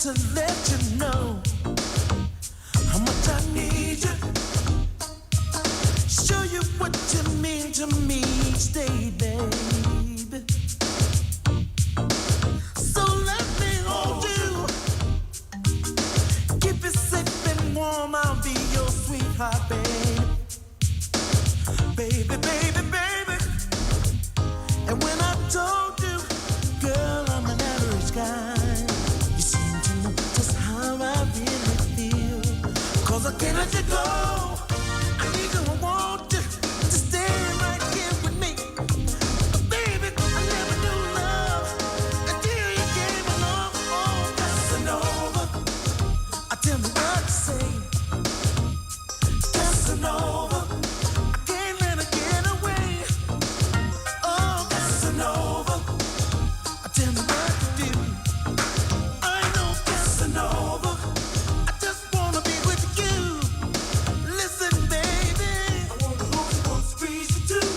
to let you know how much I need you. Show you what you mean to me each day, baby. So let me hold you. Keep it safe and warm. I'll be your sweetheart, baby. Baby, baby, baby. And when I told you, girl, I'm an average guy, you seem to know just how I really feel. 'Cause I can't let you go. I need you, I want you to stay right here with me. But baby, I never knew love until you came along. Oh, Casanova, I tell me what to say. Casanova, I can't let her get away. Oh, Casanova, I tell me what to do. I know Casanova, I just wanna be with you. Listen, baby, I wanna hold you, wanna squeeze you too.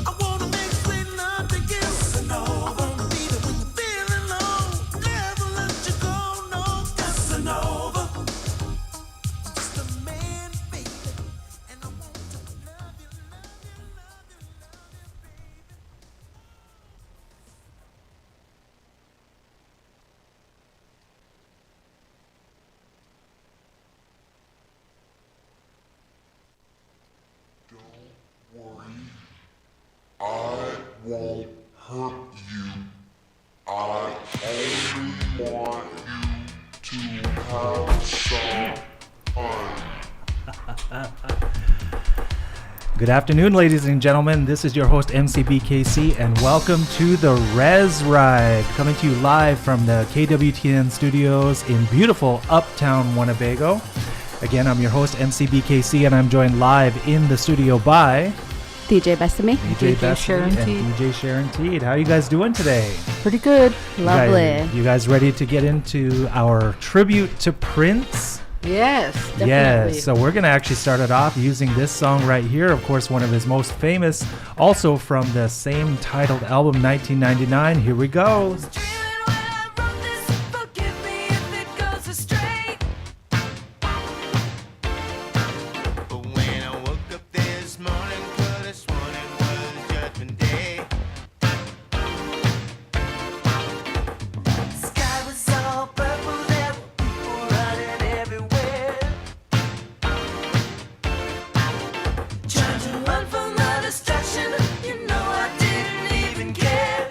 I wanna make sweet love to you. Casanova, I wanna be there when you're feeling low. Never let you go, no, Casanova. I'm just a man, baby, and I want to love you, love you, love you, love you, baby. I won't hurt you. I only want you to have some fun. Good afternoon, ladies and gentlemen. This is your host, MC BKC, and welcome to the Rez Ride, coming to you live from the KWTN studios in beautiful uptown Winnebago. Again, I'm your host, MC BKC, and I'm joined live in the studio by DJ Besame. DJ Sharon and Teed. DJ Sharon Teed. How are you guys doing today? Pretty good. Lovely. You guys ready to get into our tribute to Prince? Yes, definitely. Yes, so we're going to actually start it off using this song right here. Of course, one of his most famous, also from the same titled album, 1999. Here we go. But when I woke up this morning, could have sworn it was Judgment Day. Sky was all purple, there were people running everywhere, trying to run from the distraction. You know I didn't even care.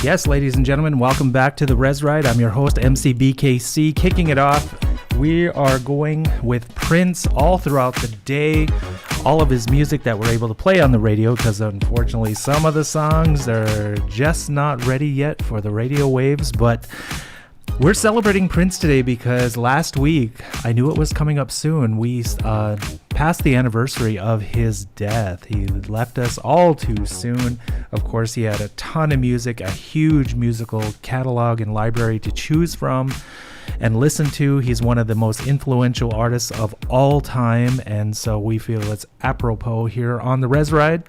Yes, ladies and gentlemen, welcome back to the Rez Ride. I'm your host, MC BKC. Kicking it off, we are going with Prince all throughout the day. All of his music that we're able to play on the radio, because unfortunately some of the songs are just not ready yet for the radio waves. But we're celebrating Prince today because last week, I knew it was coming up soon, we passed the anniversary of his death. He left us all too soon. Of course, he had a ton of music, a huge musical catalog and library to choose from and listen to. He's one of the most influential artists of all time, and so we feel it's apropos here on the Rez Ride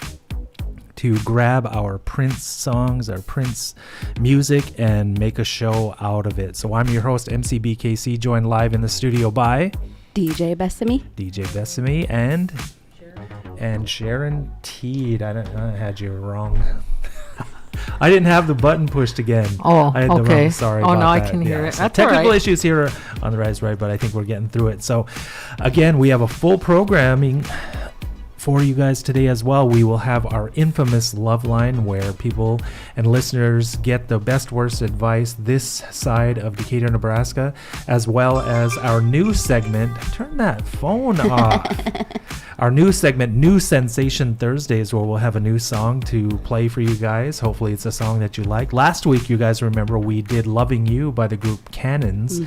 to grab our Prince songs, our Prince music, and make a show out of it. So I'm your host, MC BKC, joined live in the studio by DJ Besame. DJ Besame and Sharon Teed. I had you wrong. I didn't have the button pushed again. Oh, I had okay. The wrong, sorry oh, about now that. I can hear it. So That's technical all right. issues here on the Rez Ride, but I think we're getting through it. So, again, we have a full programming for you guys today as well. We will have our infamous love line where people and listeners get the best worst advice this side of Decatur, Nebraska, as well as our new segment. Turn that phone off. Our new segment, New Sensation Thursdays, where we'll have a new song to play for you guys. Hopefully it's a song that you like. Last week, you guys remember, we did Loving You by the group Cannons.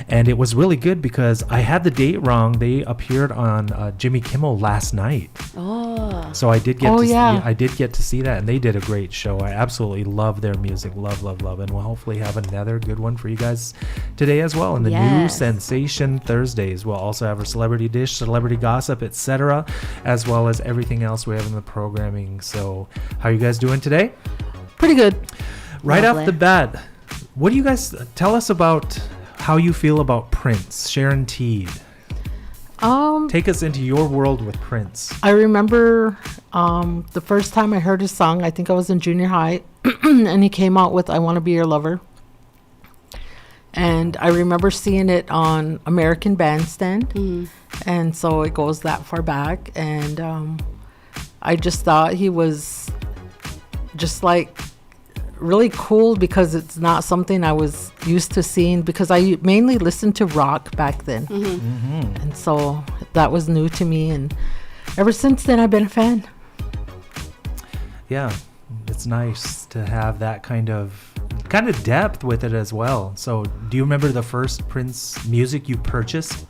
And it was really good because I had the date wrong. They appeared on Jimmy Kimmel last night. Oh. So I did get yeah. to see that, and they did a great show. I absolutely love their music. Love. And we'll hopefully have another good one for you guys today as well. In the New Yes. Sensation Thursdays, we'll also have our celebrity dish, celebrity gossip, etc., as well as everything else we have in the programming. So how are you guys doing today? Pretty good. Right Lovely. off the bat, what do you guys tell us about how you feel about Prince? Sharon Teed, take us into your world with Prince. I remember the first time I heard his song, I think I was in junior high, and he came out with I Want to Be Your Lover. And I remember seeing it on American Bandstand. And so it goes that far back. And I just thought he was just like really cool because it's not something I was used to seeing, because I mainly listened to rock back then. And so that was new to me. And ever since then, I've been a fan. Yeah, it's nice to have that kind of depth with it as well. So do you remember the first Prince music you purchased?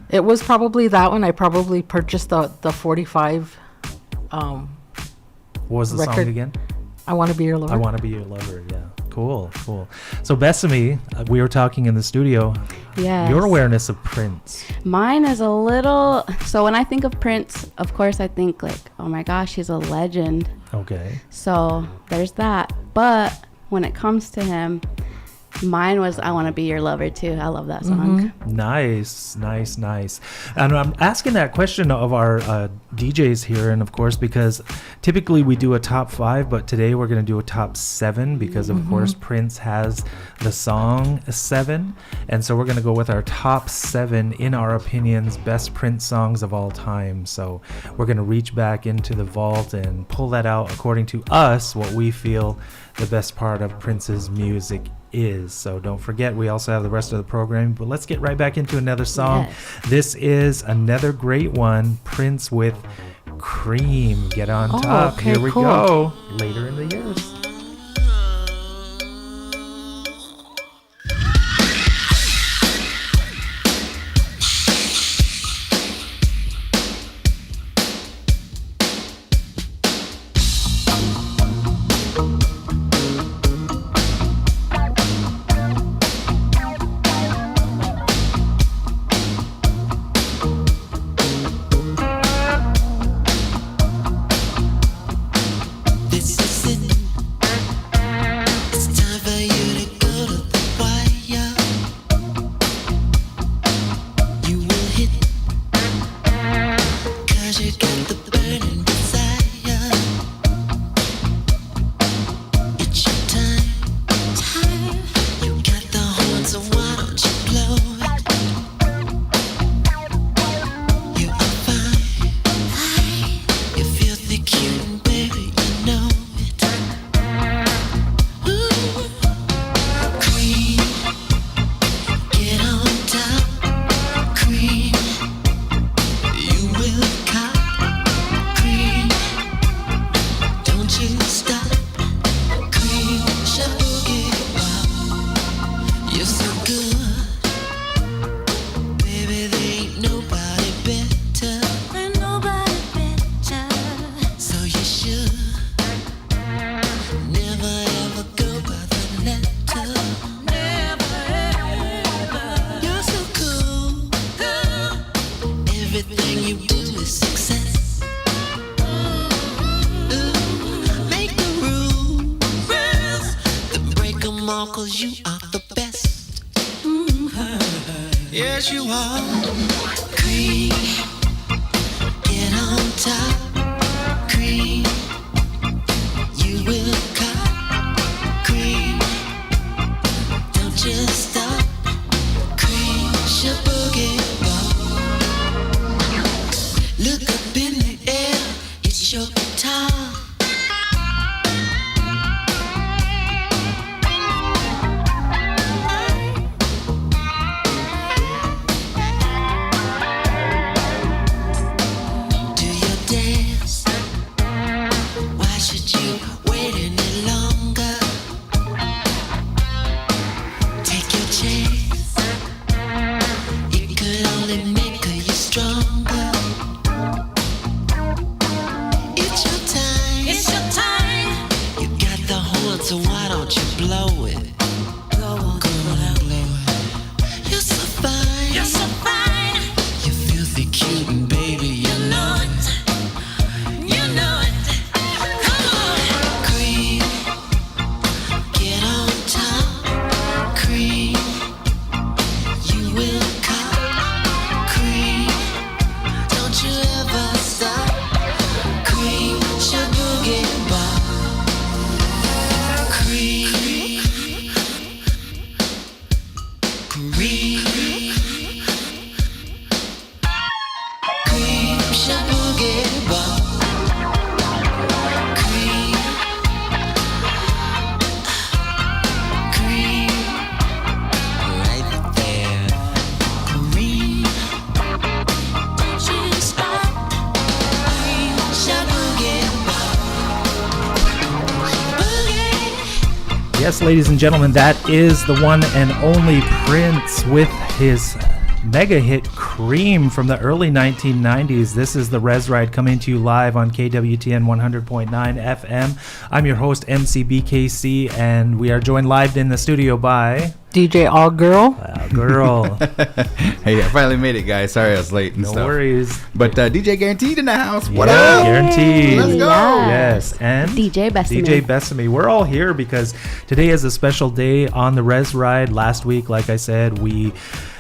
It was probably that one. I probably purchased the 45. What was the song record. again? I Want to Be Your Lover. I Want to Be Your Lover. Yeah, cool. So Besame, we were talking in the studio. Yes. Your awareness of Prince. Mine is a little. So when I think of Prince, of course I think like, oh my gosh, he's a legend. Okay. So there's that. But when it comes to him, mine was I Want to Be Your Lover too. I love that song. Nice. And I'm asking that question of our DJs here, and of course, because typically we do a top 5, but today we're going to do a top 7 because, of course, Prince has the song 7. And so we're going to go with our top 7, in our opinions, best Prince songs of all time. So we're going to reach back into the vault and pull that out according to us, what we feel the best part of Prince's music is. So don't forget, we also have the rest of the program, but let's get right back into another song. Yes. This is another great one, Prince with Cream. Get on top. okay, Here we cool. go. Later in the years. This is it. It's time for you to go to the wire. You will hit, 'cause you got the burning desire. It's your time. You got the horn, so why don't you blow it? You are fine. You're filthy cute, and baby, you know it. Ooh. 'cause you are the best. Yes, you are. Cream, get on top. Cream, you will cut. Cream, don't just stop. Cream, boogie ball. Look up in the air, it's your time. So why don't you blow it? Go on, blow it. You're so fine. You're so fine. You're filthy cute and baby, you know it. You know it. Come on. Cream, get on top. Cream, you will cut. Cream, don't you ever stop. Cream, boogie ball. Yes, ladies and gentlemen, that is the one and only Prince with his mega hit Cream from the early 1990s. This is the Rez Ride coming to you live on KWTN 100.9 FM. I'm your host, MC BKC, and we are joined live in the studio by DJ All Girl. Girl. Hey, I finally made it, guys. Sorry I was late and No stuff. worries. But DJ Guaranteed in the house. What Yeah, up? Guaranteed. Let's go. Yes, and DJ Besame. DJ Besame. We're all here because today is a special day on the Rez Ride. Last week, like I said, we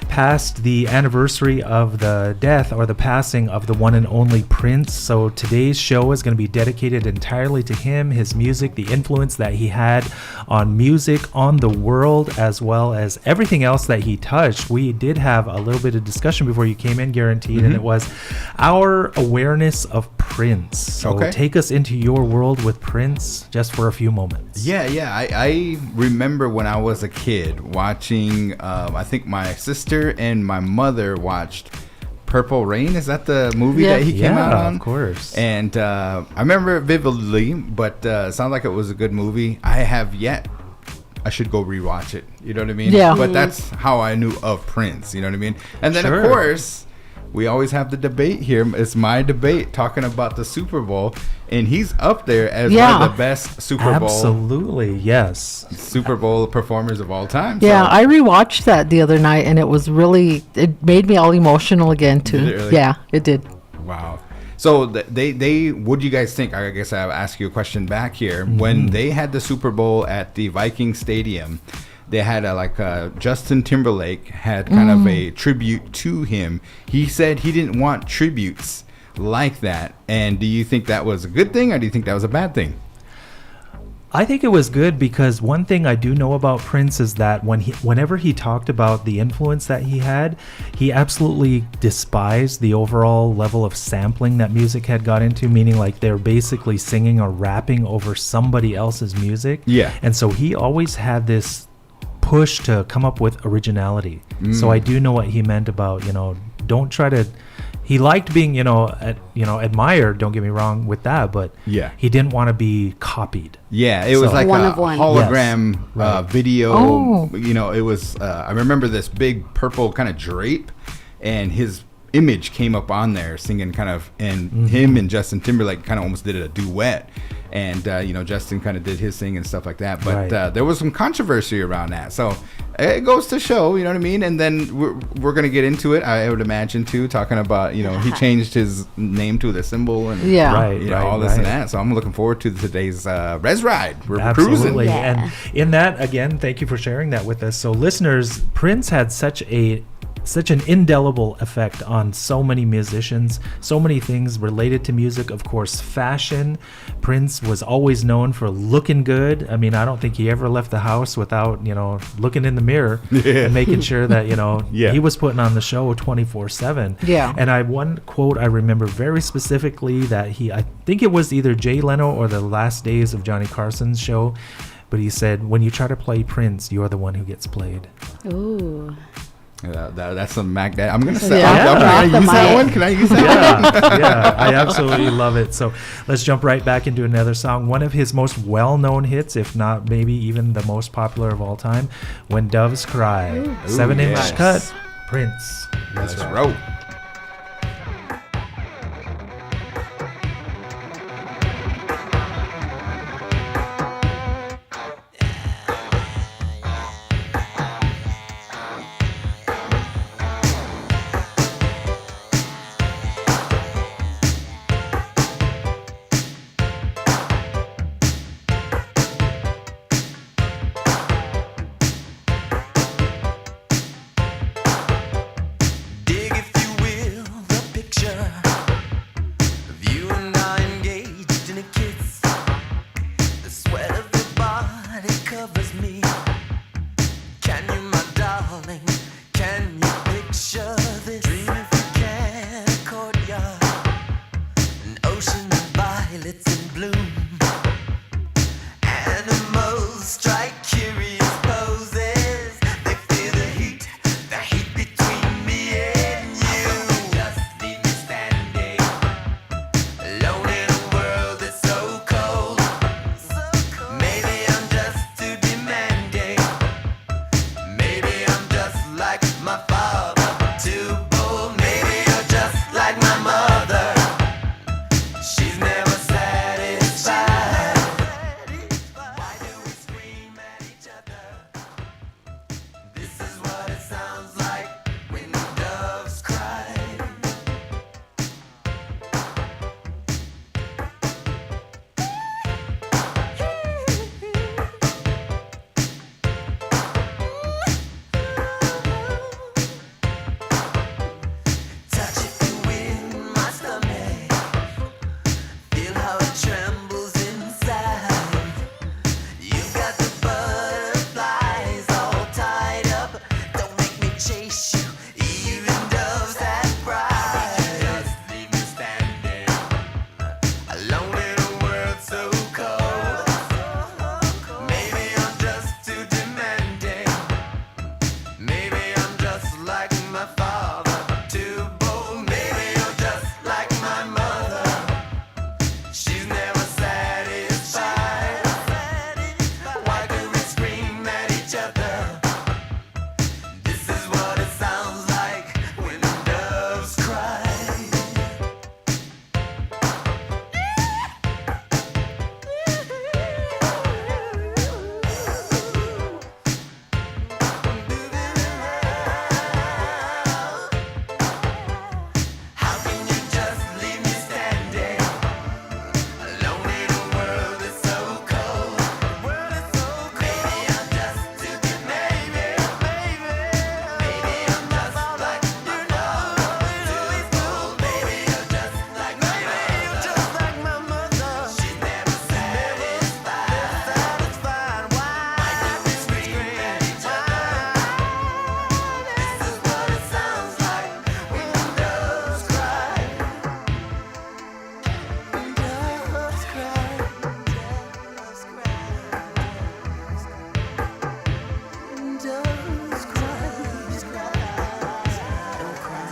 passed the anniversary of the death or the passing of the one and only Prince. So today's show is going to be dedicated entirely to him, his music, the influence that he had on music, on the world, as well as everything else that he touched. We did have a little bit of discussion before you came in, Guaranteed, and it was our awareness of Prince. So Okay. take us into your world with Prince just for a few moments. Yeah. I remember when I was a kid watching, I think my sister and my mother watched Purple Rain. Is that the movie Yeah. that he came out on? Of course. And I remember it vividly, but it sounded like it was a good movie. I should go rewatch it. You know what I mean? Yeah. But that's how I knew of Prince. You know what I mean? And then, Sure. of course, we always have the debate here. It's my debate talking about the Super Bowl. And he's up there as one of the best Super Bowl performers of all time. Yeah, So- I rewatched that the other night, and it made me all emotional again too. Did it really? Yeah, it did. Wow. So they what do you guys think? I guess I'll ask you a question back here. When they had the Super Bowl at the Viking Stadium, they had Justin Timberlake had kind of a tribute to him. He said he didn't want tributes like that. And do you think that was a good thing, or do you think that was a bad thing? I think it was good because one thing I do know about Prince is that whenever he talked about the influence that he had, he absolutely despised the overall level of sampling that music had got into, meaning like they're basically singing or rapping over somebody else's music. Yeah. And so he always had this push to come up with originality. So I do know what he meant about, don't try to. He liked being, admired. Don't get me wrong with that, but Yeah. he didn't want to be copied. Yeah, it was So- like One a of one. hologram Yes, right. video. Oh. It was. I remember this big purple kind of drape, and his image came up on there singing kind of, and him and Justin Timberlake kind of almost did a duet. and Justin kind of did his thing and stuff like that. But Right. there was some controversy around that, so it goes to show, you know what I mean. And then we're gonna get into it, I would imagine, too, talking about he changed his name to the symbol and Right, all this and right. that. So I'm looking forward to today's Rez Ride. We're Absolutely. cruising. Yeah. And in that, again, thank you for sharing that with us. So listeners, Prince had such an indelible effect on so many musicians, so many things related to music. Of course, fashion. Prince was always known for looking good. I mean, I don't think he ever left the house without, looking in the mirror and making sure that, Yeah. he was putting on the show 24/7. Yeah. And one quote I remember very specifically that I think it was either Jay Leno or the last days of Johnny Carson's show, but he said, "When you try to play Prince, you're the one who gets played." Ooh. That's a Mac. I'm gonna say. Yeah. I'm Off the gonna use that mic. one. Can I use that? Yeah, I absolutely love it. So let's jump right back into another song. One of his most well-known hits, if not maybe even the most popular of all time, "When Doves Cry." 7-inch yes. cut, Prince. Let's roll. Dig, if you will, the picture of you and I engaged in a kiss. The sweat of your body covers me. Can you, my darling, can you picture this? Dream if you can, a courtyard, an ocean of violets in bloom. Animals strike curious poses. They feel the heat between me and you. Just leave me standing alone in a world that's so cold. Maybe I'm just too demanding. Maybe I'm just like my father, too bold. Maybe you're just like my mother. She's never satisfied. Why do we scream at each other? This is what it sounds like when the doves cry. Touch if you will, my stomach. Feel how it trembles inside. You got the butterflies all tied up. Don't make me chase you, even doves that cry. Just leave me standing alone in a world so cold. Maybe I'm just too demanding. Maybe I'm just like my father, too bold. Maybe you're just like my mother. She's never satisfied. Why do we scream at each other? This is what it sounds like when the doves cry. How can you just leave me standing alone in a world that's so cold? Maybe I'm just too demanding. Maybe I'm just like my father, too bold. Maybe you're just like my mother. She's never satisfied. Why do we scream at each other? This is what it sounds like when the doves cry. Doves cry. Doves cry. Doves cry. Don't cry.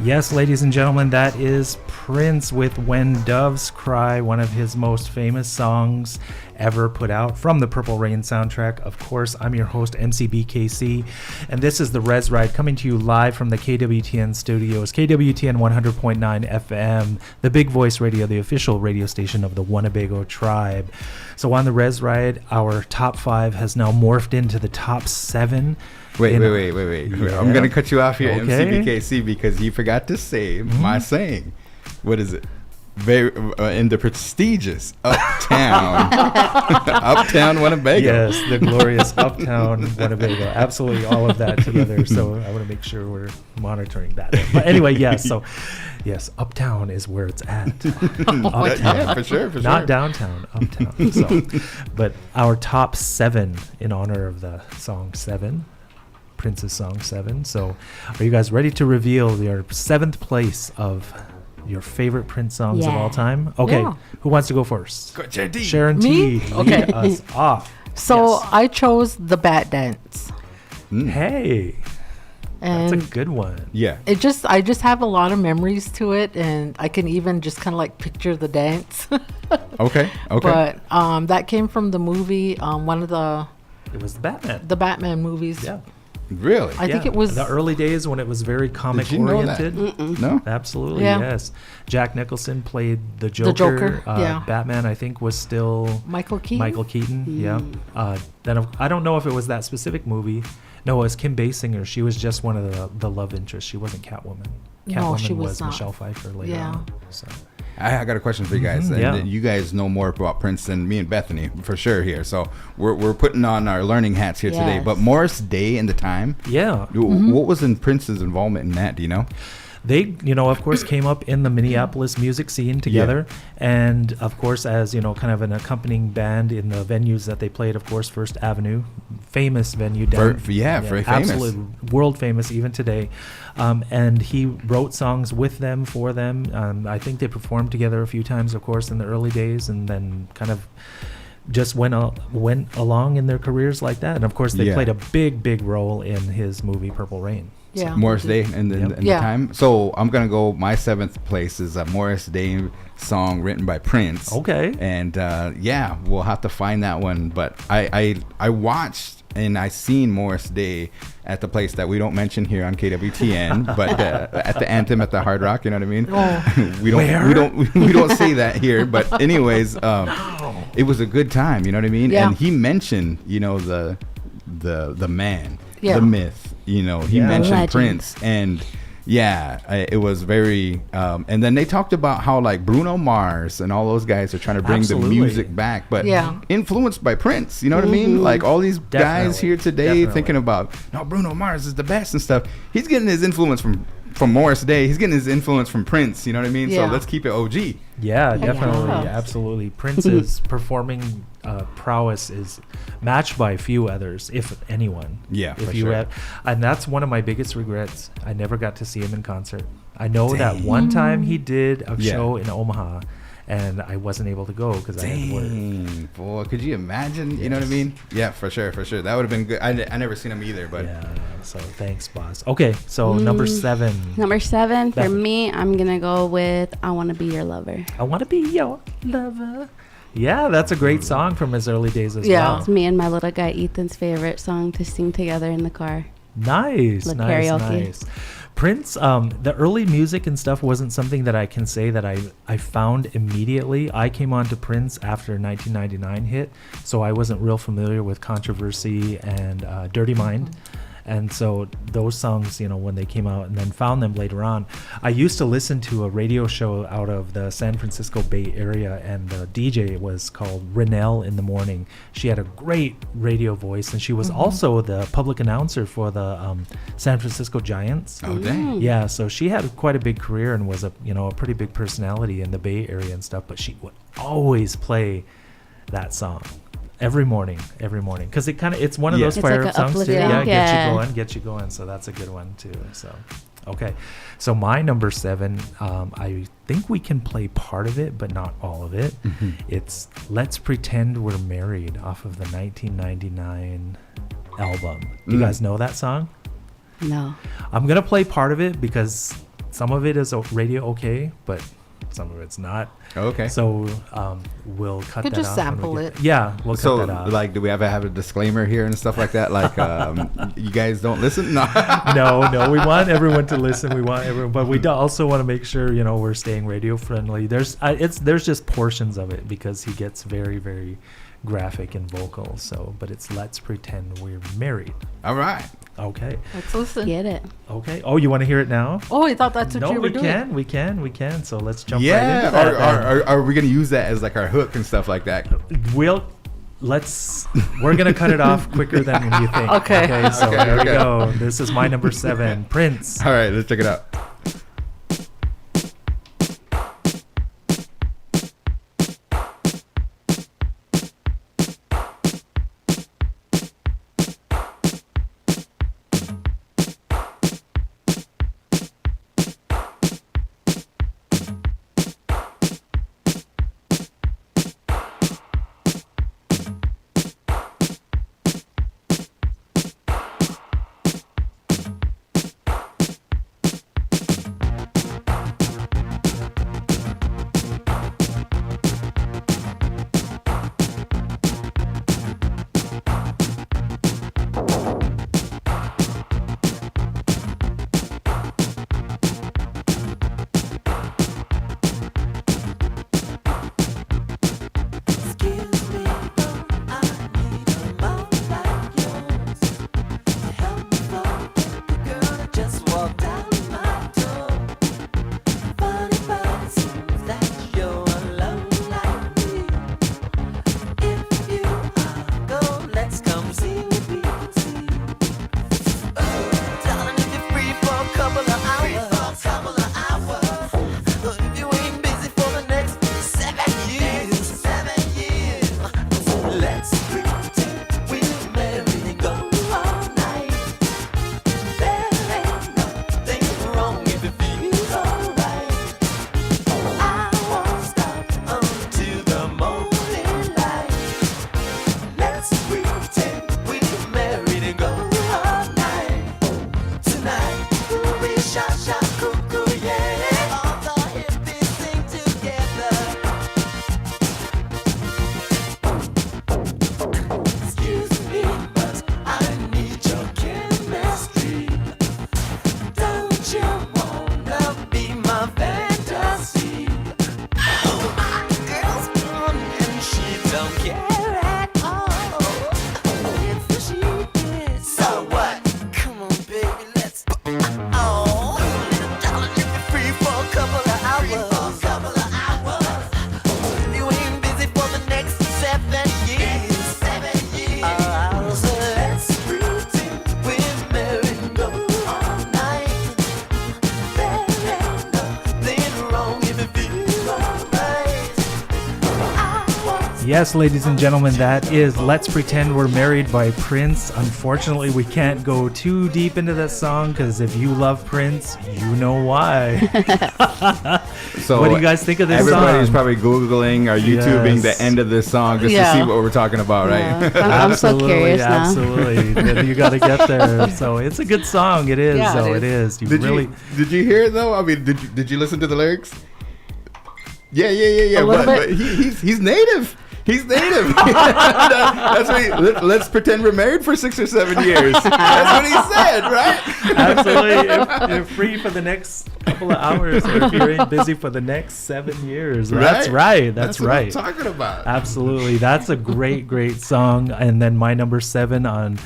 Yes, ladies and gentlemen, that is Prince with "When Doves Cry," one of his most famous songs. ever put out from the Purple Rain soundtrack. Of course, I'm your host, MC BKC, and this is the Rez Ride coming to you live from the KWTN studios, KWTN 100.9 FM, the Big Voice Radio, the official radio station of the Winnebago tribe. So on the Rez Ride, our top 5 has now morphed into the top 7. Wait. Yeah. I'm going to cut you off here, Okay. MC BKC, because you forgot to say my saying. What is it? Very in the prestigious Uptown, Uptown Winnebago. Yes, the glorious Uptown Winnebago. Absolutely all of that together. So I want to make sure we're monitoring that. But anyway, yes. So, yes, Uptown is where it's at. Uptown. Yeah, for sure. Not downtown, Uptown. So, but our top 7 in honor of the song 7. Prince's song 7. So are you guys ready to reveal your 7th place of your favorite Prince songs of all time? Okay. Yeah. Who wants to go first? Go, JD. Sharon Me? T. Okay. Lead us off. So Yes. I chose the Bat Dance. Hey, that's a And good one. Yeah. I just have a lot of memories to it, and I can even just kind of like picture the dance. Okay. But that came from the movie, one of It was the Batman. the Batman movies. Yeah. Really? I think it was the early days when it was very comic you know that? oriented. No? Absolutely, Yeah. yes. Jack Nicholson played the Joker. Joker, yeah. Batman, I think, was still Michael Keaton. Michael Keaton, yeah. Then I don't know if it was that specific movie. No, it was Kim Basinger. She was just one of the love interests. She wasn't Catwoman. No, Catwoman she was not. Michelle Pfeiffer later Yeah. on. So. I got a question for you guys. And yeah. you guys know more about Prince than me and Bethany, for sure, here. So we're putting on our learning hats here today. Yes. But Morris Day in the time, Yeah. what was in Prince's involvement in that? Do you know? They, of course, came up in the Minneapolis music scene together. And, of course, as, kind of an accompanying band in the venues that they played, of course, First Avenue, famous venue down. Very famous. Absolutely world famous even today. And he wrote songs with them, for them. I think they performed together a few times, of course, in the early days, and then kind of just went along in their careers like that. And, of course, they played a big role in his movie Purple Rain. Yeah. Morris Day in the Yeah. time. So I'm gonna go. My 7th place is a Morris Day song written by Prince. Okay. And we'll have to find that one. But I watched and I seen Morris Day at the place that we don't mention here on KWTN, but at the Anthem at the Hard Rock. You know what I mean? Oh. we don't say that here. But anyways, it was a good time. You know what I mean? Yeah. And he mentioned the man, Yeah. the myth. He mentioned Legend. Prince, and it was very. And then they talked about how like Bruno Mars and all those guys are trying to bring Absolutely. the music back, but Yeah. influenced by Prince. You know what I mean? Like all these guys Definitely. here today Definitely. thinking about no, Bruno Mars is the best and stuff. He's getting his influence from Morris Day. He's getting his influence from Prince. You know what I mean? Yeah. So let's keep it OG. Yeah, definitely, Yeah. absolutely. Prince's performing prowess is matched by few others, if anyone. Yeah, if for you sure. have, and that's one of my biggest regrets. I never got to see him in concert. I know that one time he did a Yeah. show in Omaha, and I wasn't able to go because I had work. Dang, boy, could you imagine? You know what I mean? Yeah, for sure. That would have been good. I never seen him either, but Yeah, so thanks, boss. Okay, so number 7. Number 7 for Definitely. me, I'm gonna go with "I Want to Be Your Lover." I want to be your lover. Yeah, that's a great song from his early days as Yeah. well. It's me and my little guy Ethan's favorite song to sing together in the car. Nice, Like nice, karaoke. nice. Prince, the early music and stuff wasn't something that I can say that I found immediately. I came on to Prince after 1999 hit, so I wasn't real familiar with Controversy and Dirty Mind. And so those songs, when they came out, and then found them later on. I used to listen to a radio show out of the San Francisco Bay Area, and the DJ was called Renelle in the Morning. She had a great radio voice, and she was also the public announcer for the San Francisco Giants. oh dang. Yeah, so she had quite a big career and was a pretty big personality in the Bay Area and stuff. But she would always play that song every morning, because it's one of Yeah. those It's fire like a songs too. uplifting, Yeah, yeah. get you going. So that's a good one too. So, okay, so my number 7, I think we can play part of it, but not all of it. It's "Let's Pretend We're Married" off of the 1999 album. You guys know that song? No. I'm gonna play part of it because some of it is radio okay, but some of it's not. Okay. So we'll cut Could that just off when sample we it. Yeah, we'll So, cut that off. like, do we ever have a disclaimer here and stuff like that? Like, you guys don't listen? No. No, we want everyone to listen. We want everyone, but we also want to make sure, you know, we're staying radio friendly. There's just portions of it because he gets very, very graphic and vocal. So, but it's Let's Pretend We're Married. All right. Okay. Let's listen. Get it. Okay. Oh, you want to hear it now? Oh, I thought that's what No, you were we doing. can. So let's jump right Yeah. into that. then. Are we going to use that as like our hook and stuff like that? We're gonna cut it off quicker than you think. Okay. So Okay, here we okay. go. This is my number 7, Prince. All right, let's check it out. Excuse me, I need a mouth like yours to help me forget the girl that just walked out my door. Funny, but it seems that you're alone like me. If you are gone, let's come see what we can see. Oh, darling, if you're free for a couple of hours, if you ain't busy for the next 7 years, let's pretend we're married and go all night. There ain't nothing wrong if it feels alright. I won't stop until the morning light. Let's pretend we're married and go all night. Tonight, we sha cuckoo, yeah. All the hippies sing together. Excuse me, but I need your chemistry. Don't you wanna be my fantasy? Oh, my girl's gone and she don't care at all. It's the she is. So what? Come on, baby, let's. Oh, darling, if you're free for a couple of hours. You ain't busy for the next 7 years. So let's pretend we're married and go all night. There ain't nothing wrong if it feels alright. I want Yes, ladies and gentlemen, that is Let's Pretend We're Married by Prince. Unfortunately, we can't go too deep into that song because if you love Prince, you know why. So What do you guys think of this everybody's song? probably Googling or YouTubing Yes. the end of this song just Yeah. to see what we're talking about, right? Yeah. I'm so curious now. Absolutely. Then you got to get there. So it's a good song. It is. Yeah, it So it is. is. You Did really. you hear it though? I mean, did you listen to the lyrics? Yeah. A little But bit. he's native. He's native. That's what let's pretend we're married for 6 or 7 years. That's what he said, right? Absolutely. If you're free for the next couple of hours or if you're busy for the next 7 years. That's right. That's what right. I'm talking about. Absolutely. That's a great song. And then my number 7 on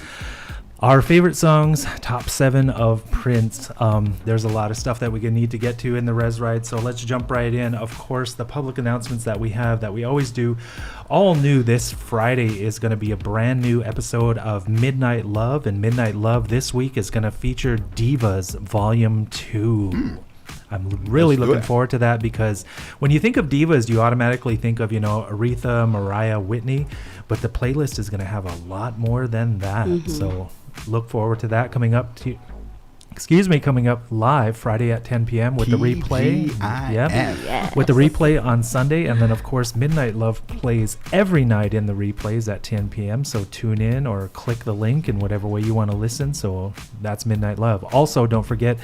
our favorite songs, top 7 of Prince. There's a lot of stuff that we need to get to in the Rez Ride, so let's jump right in. Of course, the public announcements that we have, that we always do. All new this Friday is going to be a brand new episode of Midnight Love, and Midnight Love this week is going to feature Divas Volume 2. I'm really Let's do looking it. forward to that because when you think of divas, you automatically think of, Aretha, Mariah, Whitney, but the playlist is going to have a lot more than that. So look forward to that coming up live Friday at 10 p.m. with the replay. TGIF. Yes. With the replay on Sunday. And then, of course, Midnight Love plays every night in the replays at 10 p.m. So tune in or click the link in whatever way you want to listen. So that's Midnight Love. Also, don't forget,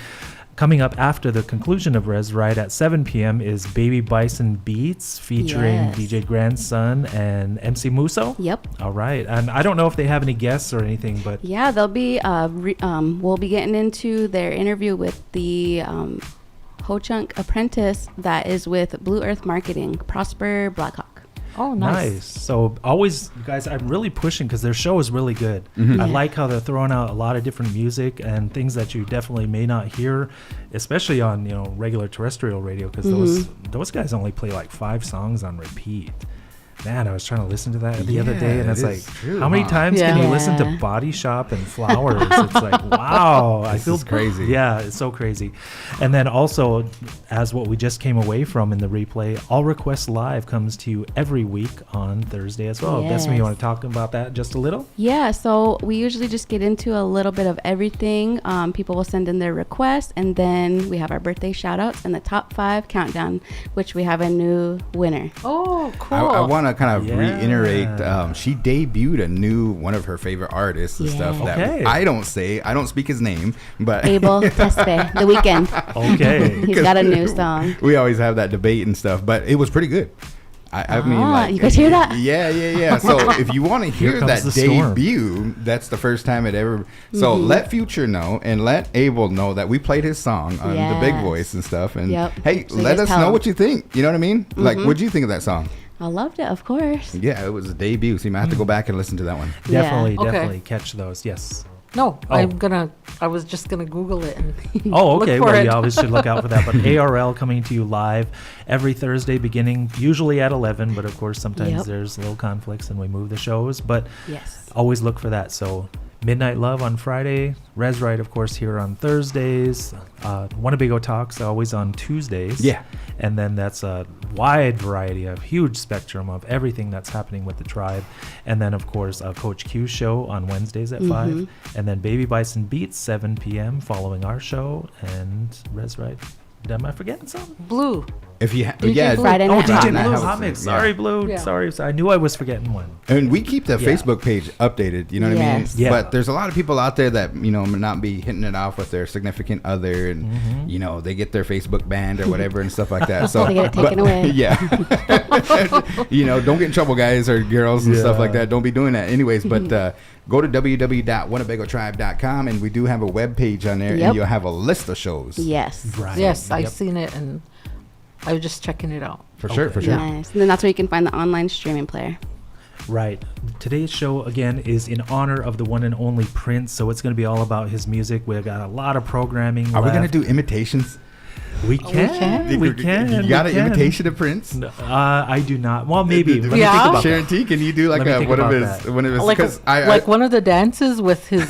Coming up after the conclusion of Rez Ride at 7 p.m. is Baby Bison Beats featuring Yes. DJ Grandson and MC Muso. Yep. All right. And I don't know if they have any guests or anything, but Yeah, they'll be. We'll be getting into their interview with the Ho Chunk apprentice that is with Blue Earth Marketing, Prosper Blackhawk. Oh, nice. nice. So always, guys, I'm really pushing because their show is really good. I Yeah. like how they're throwing out a lot of different music and things that you definitely may not hear, especially on regular terrestrial radio, because those guys only play like 5 songs on repeat. Man, I was trying to listen to that the other day, and Yeah, it's it like, is true, how many huh? times can you Yeah. listen to Body Shop and Flowers? It's like, wow, I This feel is crazy. Yeah, it's so crazy. And then also, as what we just came away from in the replay, All Requests Live comes to you every week on Thursday as well. Bethany, you Yes. want to talk about that just a little? Yeah, so we usually just get into a little bit of everything. People will send in their requests, and then we have our birthday shout outs and the top 5 countdown, which we have a new winner. Oh, cool. I want to kind of Yeah. reiterate. She debuted a new one of her favorite artists and stuff that Okay. I don't speak his name, but Abel Tespe, The Weekend. Okay. He's got a new song. we always have that debate and stuff. But it was pretty good. I mean, like, you guys hear that? Yeah. So if you want to hear comes that the storm. debut, that's the first time it ever. So let Future know and let Abel know that we played his song on the Big Yes. Voice and stuff. And Yep. hey, So you let guys us tell know him. what you think. You know what I mean? Like, what'd you think of that song? I loved it, of course. Yeah, it was a debut, so you might have to go back and listen to that one. Yeah. Definitely, Okay. definitely catch those. Yes. No, Oh. I was just gonna Google it and Oh, okay. Look for Well, it. you always should look out for that. But ARL coming to you live every Thursday, beginning usually at 11. But of course, sometimes Yep. there's little conflicts and we move the shows. But Yes. always look for that. So Midnight Love on Friday, Rez Ride, of course, here on Thursdays. Winnebago Talks always on Tuesdays. Yeah. And then that's a wide variety of huge spectrum of everything that's happening with the tribe. And then, of course, Coach Q's show on Wednesdays at 5. And then Baby Bison Beats, 7 p.m. following our show. And Rez Ride. Am I forgetting something? Blue. If you, DJ Friday Oh, Night DJ Hot Blue Mix. Hot Mix. Yeah. Sorry, Blue. Yeah. Sorry. I knew I was forgetting one. And we keep the Yeah. Facebook page updated, you know what I mean? Yes. Yeah. But there's a lot of people out there that, may not be hitting it off with their significant other and, they get their Facebook banned or whatever and stuff like that. So They get it taken away. Yeah. Don't get in trouble, guys or girls and stuff Yeah. like that. Don't be doing that. Anyways, but go to www.winnebagotribe.com and we do have a web page on there and Yep. you'll have a list of shows. Yes. Right. Yes, I've Yep. seen it and I was just checking it out. For sure, Okay. for sure. Nice. And then that's where you can find the online streaming player. Right. Today's show, again, is in honor of the one and only Prince. So it's going to be all about his music. We've got a lot of programming. Are we going to left. do imitations? We can. We can. You got we an can. imitation of Prince? No, I do not. Well, maybe. Let me Yeah? think about Sharon that. T, can you do like Let me think one of about his that. one of his Like, 'cause one of the dances with his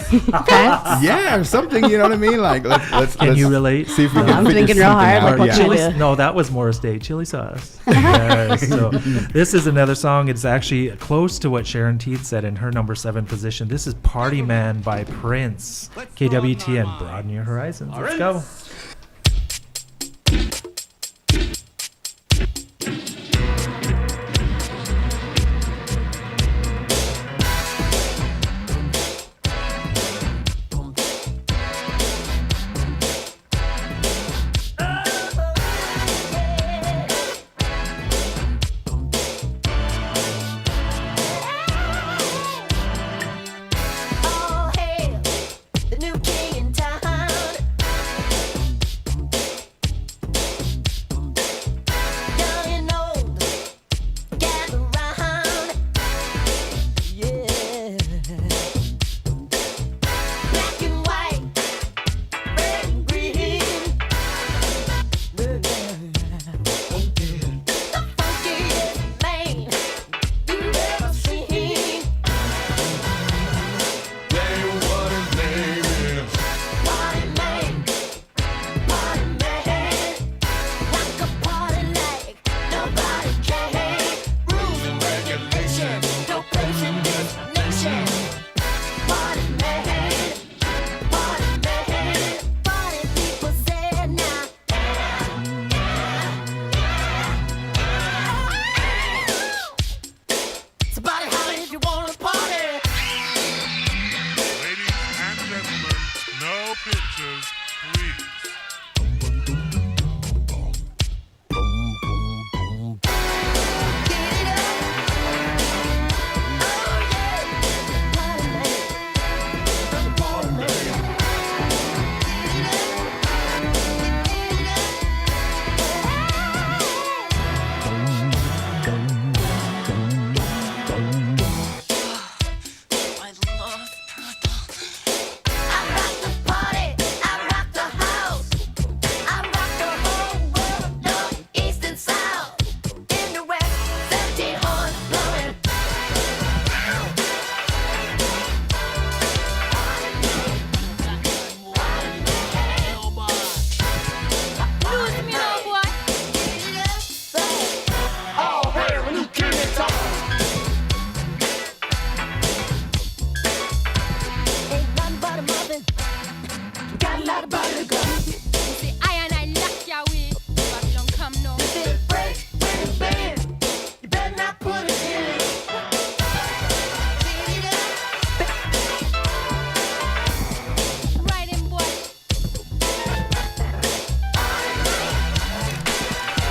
pants. yeah, or something, you know what I mean? Like let's Can you relate? See if we I'm can figure thinking real something hard, out. like, what yeah. should Chili, Yeah. no, that was Morris Day. Chili sauce. Yes, so this is another song. It's actually close to what Sharon Teed said in her number 7 position. This is Party Man by Prince. KWTN, broaden your horizons. Let's go. All hail the new king in town.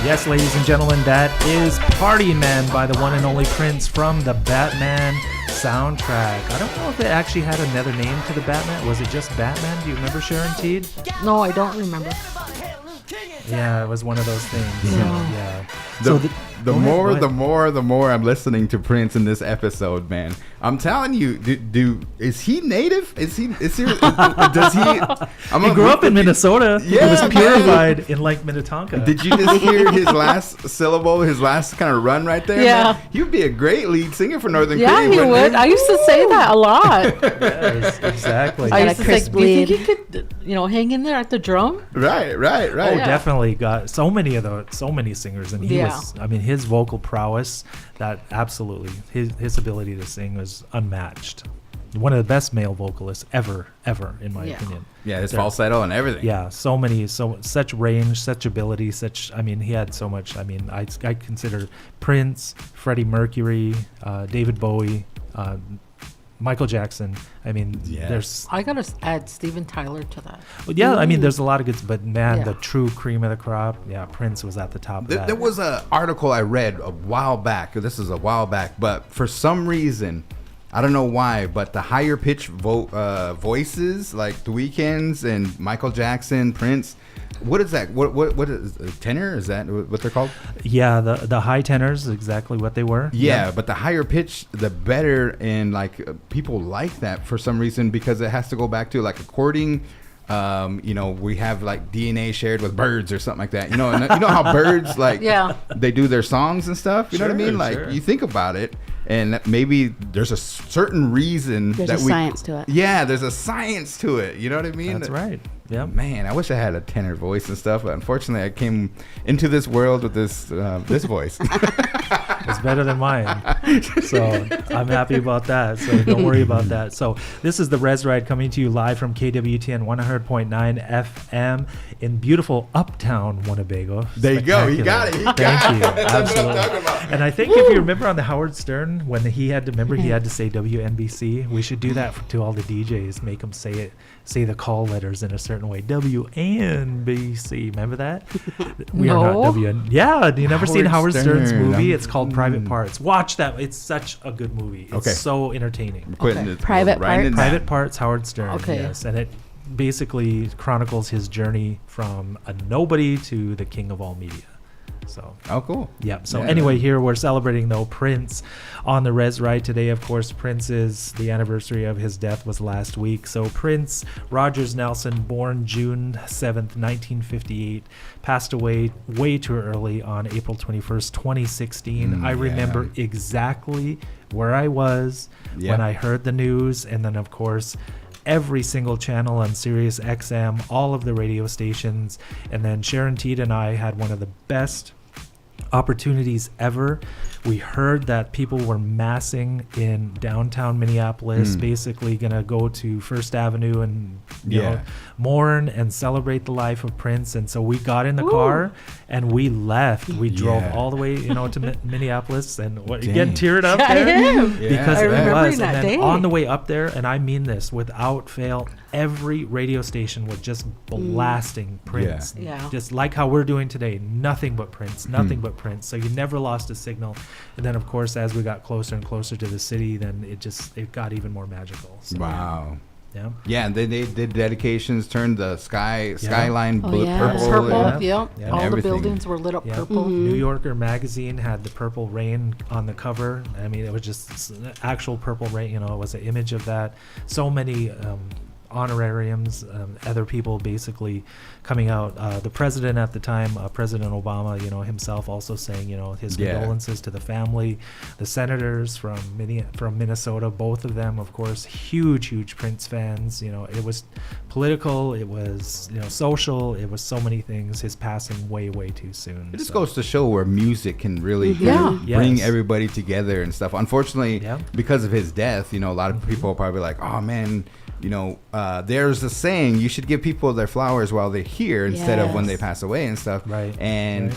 Yes, ladies and gentlemen, that is Party Man by the one and only Prince from the Batman soundtrack. I don't know if it actually had another name to the Batman. Was it just Batman? Do you remember, Sharon Teed? No, I don't remember. Yeah, it was one of those things. Yeah. The more I'm listening to Prince in this episode, man. I'm telling you, is he native? Is he? Does he? He grew up in Minnesota. Yeah, he was man. purified in Lake Minnetonka. Did you just hear his last syllable, his last kind of run right there? Yeah. Man? He'd be a great lead singer for Northern Yeah, Cream. he wouldn't would. I used to say that a lot. Yes, exactly. I Got used a to say, crisp do you think lead. he could, hang in there at the drum? Right. Oh, definitely got so many singers, and he Yeah. was. I mean, his vocal prowess, that absolutely his ability to sing was unmatched. One of the best male vocalists ever, in my opinion. Yeah, his falsetto and everything. Yeah, such range, such ability, I mean, he had so much. I mean, I consider Prince, Freddie Mercury, David Bowie, Michael Jackson. I mean, there's. I gotta add Steven Tyler to that. Well, yeah, I mean, there's a lot of good, but man, Yeah. the true cream of the crop, yeah, Prince was at the top of that. There was an article I read a while back. This is a while back, but for some reason, I don't know why, but the higher pitch voices like The Weeknd's and Michael Jackson, Prince. What is that? What is tenor? Is that what they're called? Yeah, the high tenors, exactly what they were. Yeah, but the higher pitch, the better, and people like that for some reason because it has to go back to like according. We have like DNA shared with birds or something like that. And you know how birds they do their songs and stuff. You know what I mean? Like you think about it, and maybe there's a certain reason There's that a science to it. Yeah, there's a science to it. You know what I mean? That's right. Yeah. Man, I wish I had a tenor voice and stuff, but unfortunately, I came into this world with this voice. It's better than mine. So I'm happy about that. So don't worry about that. So this is the Rez Ride coming to you live from KWTN 100.9 FM in beautiful uptown Winnebago. There you go. You got it. Thank you. Absolutely. And I think if you remember on the Howard Stern, when he had to say WNBC, we should do that to all the DJs, make them say the call letters in a certain way. WNBC. Remember that? We are not WN. Yeah. Do you never seen Howard Stern's movie? It's called Private Parts. Watch that. It's such a good movie. It's so entertaining. Private Parts. Private Parts, Howard Stern. Okay. Yes. And it basically chronicles his journey from a nobody to the king of all media. So. Oh, cool. Yeah. So Yeah. anyway, here we're celebrating though Prince on the Rez Ride today. Of course, the anniversary of his death was last week. So Prince Rogers Nelson, born June 7th, 1958, passed away way too early on April 21st, 2016. I remember exactly where I was when I heard the news, and then of course every single channel on Sirius XM, all of the radio stations, and then Sharon Teed and I had one of the best opportunities ever. We heard that people were massing in downtown Minneapolis, basically gonna go to First Avenue and you know, mourn and celebrate the life of Prince. And so we got in the car and we left. We drove all the way, to Minneapolis. And what, you getting teared up there? Because I it remember was. that And then day. on the way up there, and I mean this without fail, every radio station was just blasting Prince. Yeah. Just like how we're doing today. Nothing but Prince. Nothing but Prince. So you never lost a signal. And then, of course, as we got closer and closer to the city, then it got even more magical. So, Wow. Yeah. Yeah, and then they did dedications, turned the skyline purple. Purple, and- yep. Yeah. All the Everything. buildings were lit up Yeah. purple. New Yorker magazine had the purple rain on the cover. I mean, it was just actual purple rain. It was an image of that. So many honorariums, other people basically coming out. The president at the time, President Obama, himself also saying, his condolences to the family. The senators from Minnesota, both of them, of course, huge Prince fans. It was political, it was social, it was so many things. His passing way too soon. It just goes to show where music can really Yeah. bring Yes. everybody together and stuff. Unfortunately, because of his death, a lot of people are probably like, oh man, there's a saying, you should give people their flowers while they're here instead of when they pass away and stuff. Right. And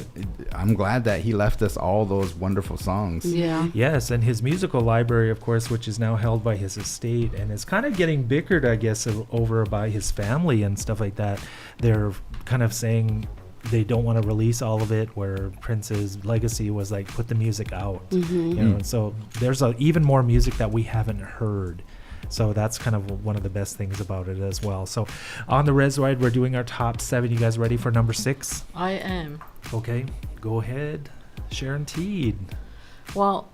I'm glad that he left us all those wonderful songs. Yeah. Yes, and his musical library, of course, which is now held by his estate, and is kind of getting bickered, I guess, over by his family and stuff like that. They're kind of saying, they don't want to release all of it, where Prince's legacy was like put the music out. You know, and so there's even more music that we haven't heard. So that's kind of one of the best things about it as well. So on the Rez Ride, we're doing our top 7. You guys ready for number 6? I am. Okay, go ahead, Sharon Teed. Well,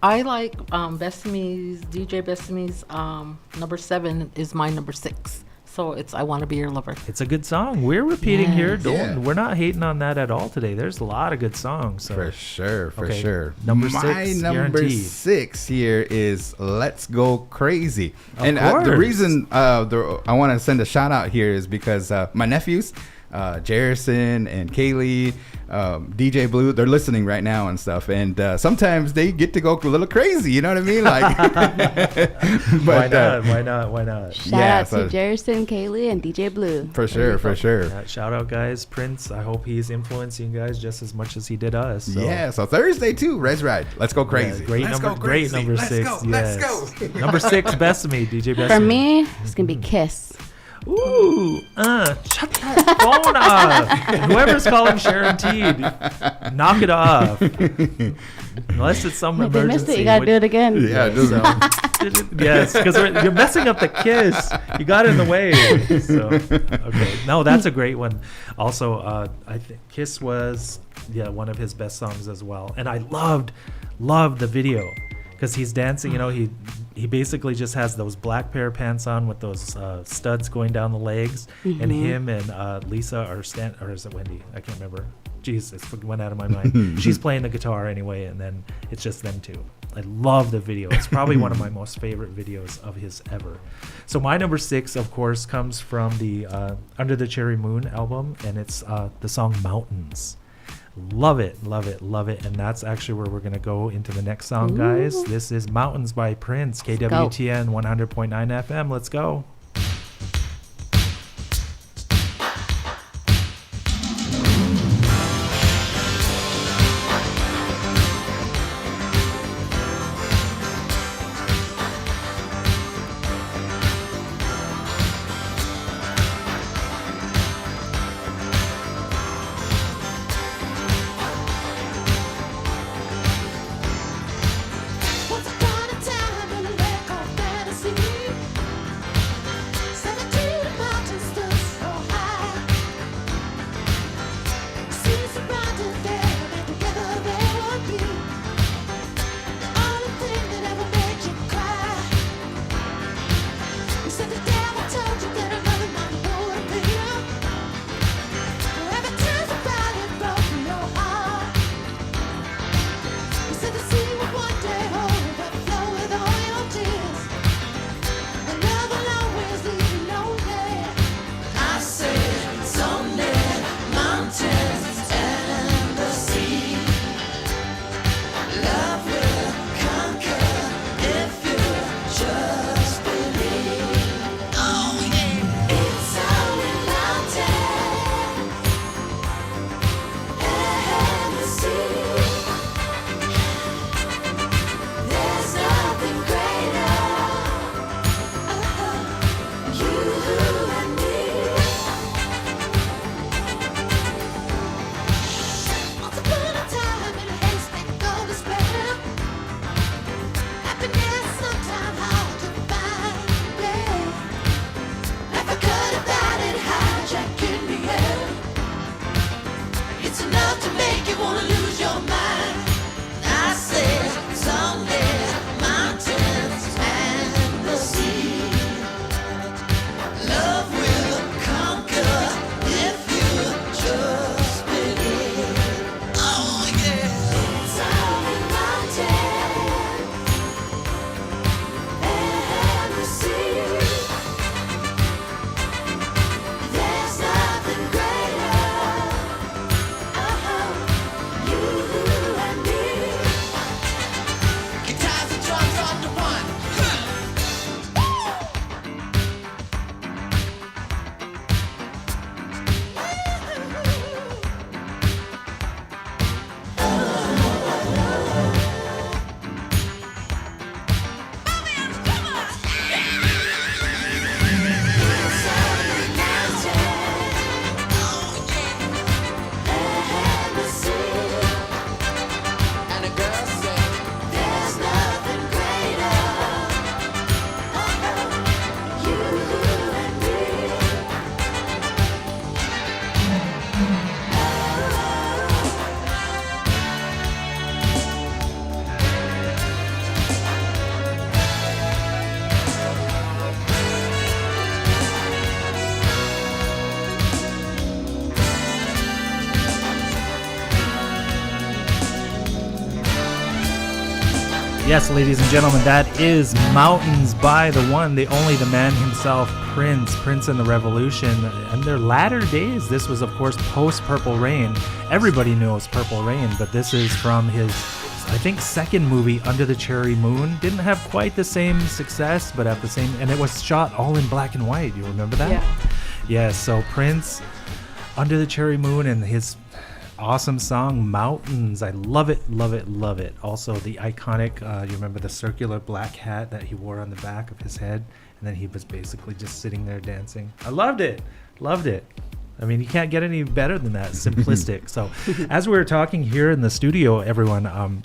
I like Besseme's, DJ Besseme's number 7 is my number 6. So it's I Want to Be Your Lover. It's a good song. We're repeating here. Yeah. We're not hating on that at all today. There's a lot of good songs. So. For sure, for Okay, sure. number My 6, number guaranteed. 6 here is Let's Go Crazy. Of And the course. reason I want to send a shout out here is because my nephews, Jerison and Kaylee, DJ Blue, they're listening right now and stuff. And sometimes they get to go a little crazy. You know what I mean? Like, Why not? Why not? Shout Yeah, out so- to Jerison, Kaylee, and DJ Blue. For sure, for sure. Shout out, guys. Prince, I hope he's influencing you guys just as much as he did us. So. Yeah, so Thursday too, Rez Ride. Let's go Yeah, crazy. great Let's number, go great crazy. number Let's 6. Go. Yes. Let's go. Number 6, Besame, DJ Besame. For me, it's going to be Kiss. Ooh, shut that phone off. Whoever's calling Sharon Teed, knock it off. Unless it's some If they emergency. missed it, you got to do it again. Yeah, just Yes, because you're messing up the kiss. You got in the way. So, okay. No, that's a great one. Also, I think Kiss was one of his best songs as well. And I loved the video because he's dancing. You know, he basically just has those black pair of pants on with those studs going down the legs, and him and Lisa or is it Wendy? I can't remember. Jeez, it went out of my mind. She's playing the guitar anyway, and then it's just them two. I love the video. It's probably one of my most favorite videos of his ever. So my number 6, of course, comes from the Under the Cherry Moon album, and it's the song Mountains. Love it, love it, love it. And that's actually where we're going to go into the next song, guys. This is Mountains by Prince, KWTN 100.9 FM. Let's go. Once upon a time in a lake of fantasy, 17 mountains stood so high. Seas surrounded them, and together they would be. Only thing that ever made you cry. You said the devil told you that another mountain would appear. Every time somebody broke your heart. You said the sea would one day overflow with all your tears, and love will always leave you lonely. I said someday, mountains and the sea, love will conquer if you just believe. Oh yeah, it's only mountains and the sea. There's nothing greater, you and me. Once upon a time in a haystack of despair, happiness sometimes hard to find. Yeah, life I could have died and hijacked in the air. It's enough to make you wanna lose your mind. I said someday, mountains and the sea, love will conquer if you just believe. Oh yeah, it's only mountains and the sea. There's nothing greater. You Yes, ladies and gentlemen, that is Mountains by the one, the only, the man himself, Prince. Prince and the Revolution. In their latter days, this was, of course, post Purple Rain. Everybody knows Purple Rain, but this is from his, I think, second movie, Under the Cherry Moon. Didn't have quite the same success, but at the same, and it was shot all in black and white. You remember that? Yeah. Yes, so Prince, Under the Cherry Moon, and his awesome song Mountains. I love it, love it, love it. Also the iconic, you remember the circular black hat that he wore on the back of his head, and then he was basically just sitting there dancing. I loved it, loved it. I mean, you can't get any better than that. Simplistic. So as we were talking here in the studio, everyone,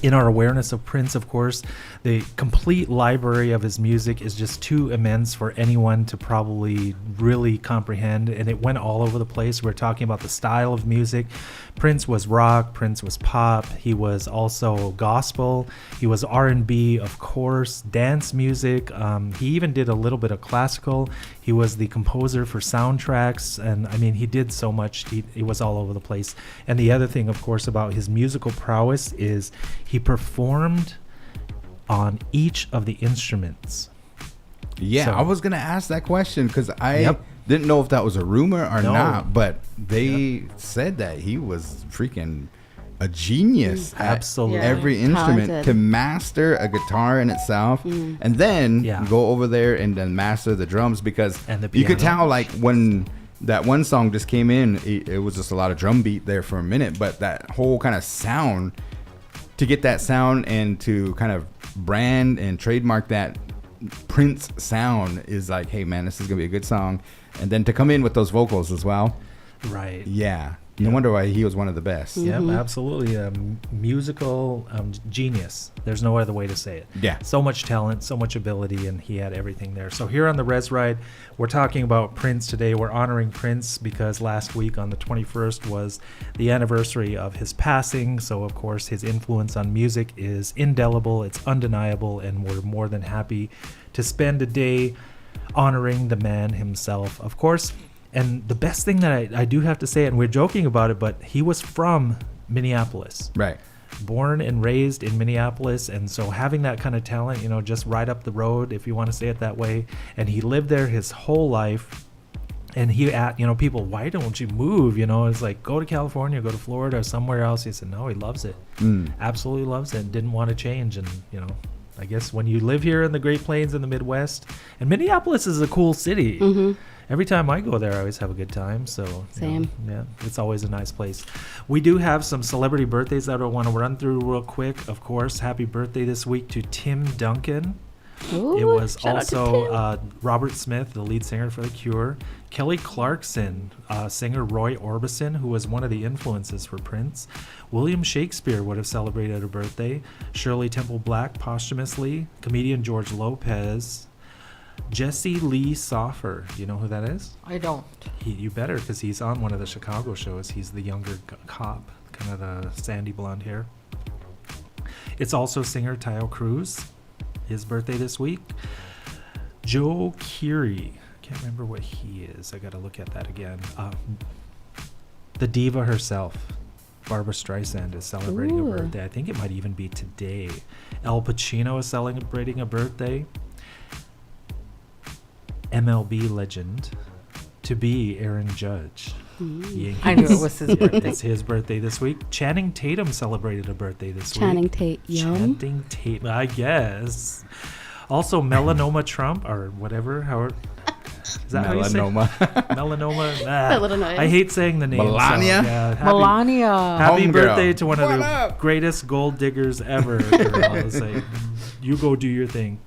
in our awareness of Prince, of course, the complete library of his music is just too immense for anyone to probably really comprehend, and it went all over the place. We're talking about the style of music. Prince was rock, Prince was pop, he was also gospel, he was R&B, of course, dance music. He even did a little bit of classical. He was the composer for soundtracks, and I mean, he did so much. He was all over the place. And the other thing, of course, about his musical prowess is he performed on each of the instruments. Yeah, So- I was gonna ask that question because I didn't know if that was a rumor or No. not, but they said that he was freaking a genius at Absolutely. every instrument Talented. to master a guitar in itself, and then go over there and then master the drums, because And the you could piano. tell, like, when that one song just came in, it was just a lot of drum beat there for a minute, but that whole kind of sound, to get that sound and to kind of brand and trademark that Prince sound is like, hey man, this is gonna be a good song. And then to come in with those vocals as well, Right. yeah, no wonder why he was one of the best. Yep, absolutely. A musical genius. There's no other way to say it. Yeah. So much talent, so much ability, and he had everything there. So here on the Rez Ride, we're talking about Prince today. We're honoring Prince because last week on the 21st was the anniversary of his passing. So, of course, his influence on music is indelible, it's undeniable, and we're more than happy to spend a day honoring the man himself, of course. And the best thing that I do have to say, and we're joking about it, but he was from Minneapolis. Right. Born and raised in Minneapolis, and so having that kind of talent, you know, just right up the road, if you want to say it that way, and he lived there his whole life. And he, you know, people, why don't you move? You know, it's like, go to California, go to Florida, or somewhere else. He said, no, he loves it. Absolutely loves it, and didn't want to change. And, you know, I guess when you live here in the Great Plains in the Midwest, and Minneapolis is a cool city. Every time I go there, I always have a good time. So you Same. know, yeah, it's always a nice place. We do have some celebrity birthdays that I want to run through real quick. Of course, happy birthday this week to Tim Duncan. Ooh, It was shout out to also Tim. Robert Smith, the lead singer for The Cure. Kelly Clarkson, singer Roy Orbison, who was one of the influences for Prince. William Shakespeare would have celebrated a birthday. Shirley Temple Black posthumously. Comedian George Lopez. Jesse Lee Soffer. Do you know who that is? I don't. You better, because he's on one of the Chicago shows. He's the younger cop, kind of the sandy blonde hair. It's also singer Tayo Cruz. His birthday this week. Joe Keery. Can't remember what he is. I got to look at that again. The diva herself, Barbara Streisand, is celebrating Ooh. a birthday. I think it might even be today. Al Pacino is celebrating a birthday. MLB legend to be Aaron Judge. Yankees. I knew it was his birthday. It's his birthday this week. Channing Tatum celebrated a birthday this Channing week. Tate, yum. Channing Tatum, I guess. Also, Melanoma Trump, or whatever. How is that how you say? Melanoma. Melanoma. That little noise. I hate saying the name. so, Melania? yeah, happy, Melania. Happy Homegirl. birthday to one of What the up? greatest gold diggers ever. Girl. It's like, you go do your thing.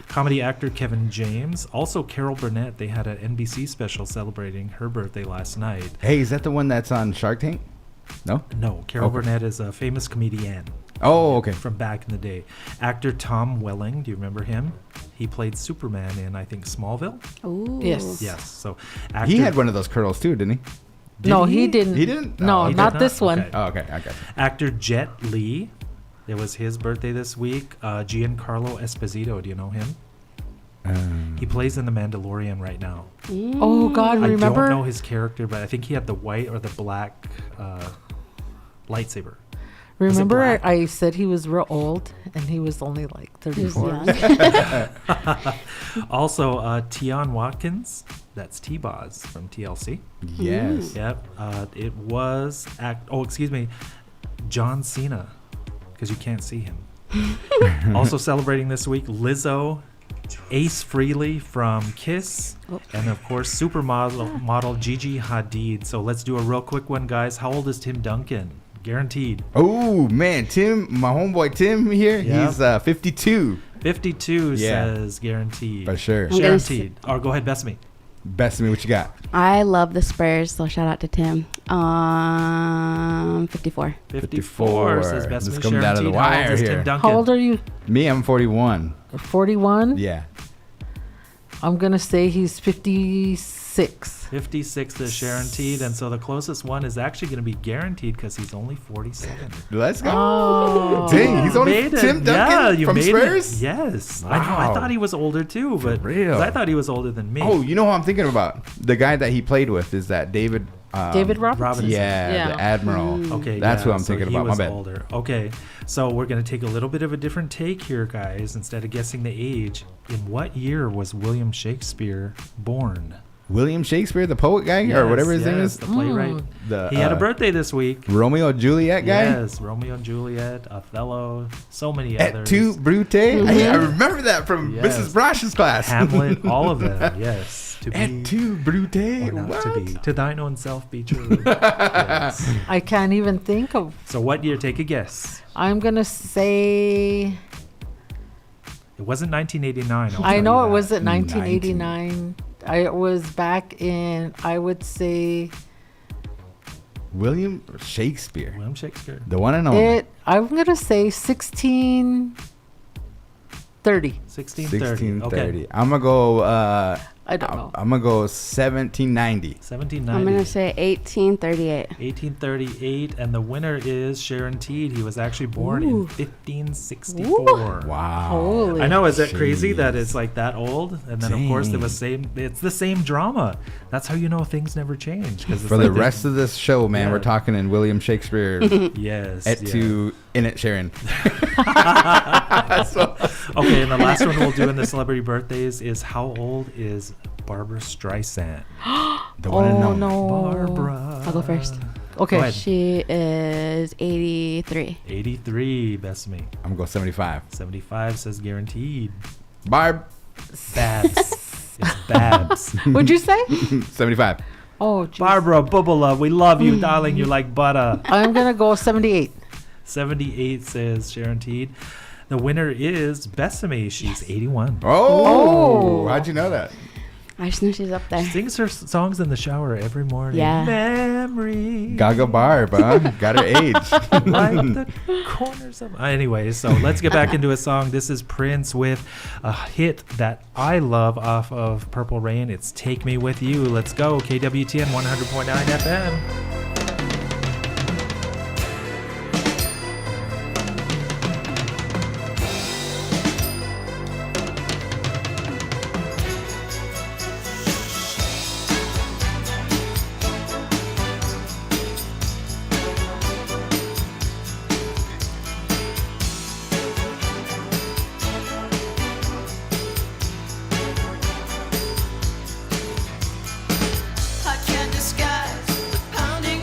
Comedy actor Kevin James. Also, Carol Burnett. They had an NBC special celebrating her birthday last night. Hey, is that the one that's on Shark Tank? No? No, Carol Okay. Burnett is a famous comedian. Oh, okay. From back in the day. Actor Tom Welling, do you remember him? He played Superman in, I think, Smallville. Ooh. Yes. Yes. So actor, He had one of those curls too, didn't he? No, he didn't. He didn't? No, Oh, he not did this not? one. Okay. Oh, okay, I got you. Actor Jet Li. It was his birthday this week. Giancarlo Esposito, do you know him? He plays in The Mandalorian right now. Oh God, I remember? don't know his character, but I think he had the white or the black lightsaber. Remember, black? I said he was real old, and he was only like He was 34. young. Also, Tion Watkins. That's T-Boz from TLC. Yes. Yep. It was John Cena, because you can't see him. Also celebrating this week, Lizzo, Ace Frehley from Kiss, and of course supermodel Gigi Hadid. So let's do a real quick one, guys. How old is Tim Duncan? Guaranteed. Oh man, Tim, my homeboy Tim here, Yep. he's 52 52 Yeah. says guaranteed. for sure. gonna Guaranteed. Or go ahead, Bessamy. Best of me, what you got? I love the Spurs, so shout out to Tim. 54. 54 says This Bessamy. coming down to the Guaranteed. How old wire is here. Tim Duncan? How old are you? Me, I'm 41. 41? Yeah. I'm going to say he's 56. 56 is guaranteed, and so the closest one is actually going to be guaranteed because he's only 47. Let's go. Oh. Dang, he's only Made it. Tim Duncan Yeah, you from made Spurs? it. Yes. I know. I Wow. thought he was older too, but real. 'cause I thought he was older than me. Oh, you know who I'm thinking about? The guy that he played with is that David. David Robinson? Robinson. Yeah, Yeah. the Admiral. Okay, That's yeah, who I'm so thinking he about. My was bad. older. Okay, so we're gonna take a little bit of a different take here, guys. Instead of guessing the age, in what year was William Shakespeare born? William Shakespeare, the poet guy, or whatever his name Yes, is. the playwright. The, He had a birthday this week. Romeo and Juliet guy. Yes, Romeo and Juliet, Othello, so many Et others. tu, Brute? I remember that from Yes. Mrs. Brosh's class. Hamlet, all of them. Yes, to be Et tu, Brute? or not What? to be. To thine own self be true. Yes. I can't even think of. So what year? Take a guess. I'm going to say. It wasn't 1989. I'll I tell know you it that. wasn't 1989. It was back in, I would say, William Shakespeare. William Shakespeare. The one and only. I'm going to say 1630. 1630. 1630. Okay. I'm going to go, I don't know. I'm going to go 1790. 1790. I'm going to say 1838. 1838, and the winner is Sharon Teed. He was actually born in Ooh. 1564. Wow. Holy. I know, is it crazy that Jeez. it's like that old? And then of course Dang. it's the same drama. That's how you know things never change. For the rest of this show, man, Yeah. we're talking in William Shakespeare. yes. Et yeah. tu, in it, Sharon. So- Okay, and the last one we'll do in the celebrity birthdays is how old is Barbara Streisand? the one and Oh, only. no. Barbara. I'll go first. Okay. Go ahead. She is 83. 83, best me. I'm going to go 75. 75 says guaranteed. Barb. Babs. It's Babs. What'd you say? 75. Oh, geez. Barbara Bubala, we love you, darling. You're like butter. I'm going to go 78. 78 says Sharon Teed. The winner is Bessamy. She's 81. Oh, how'd you know that? I just knew she's up there. Sings her songs in the shower every morning. Yeah. Memory. Gaga Barb, huh? Got her age. Like the corners of. Anyway, so let's get back into a song. This is Prince with a hit that I love off of Purple Rain. It's Take Me With You. Let's go. KWTN 100.9 FM. I can't disguise the pounding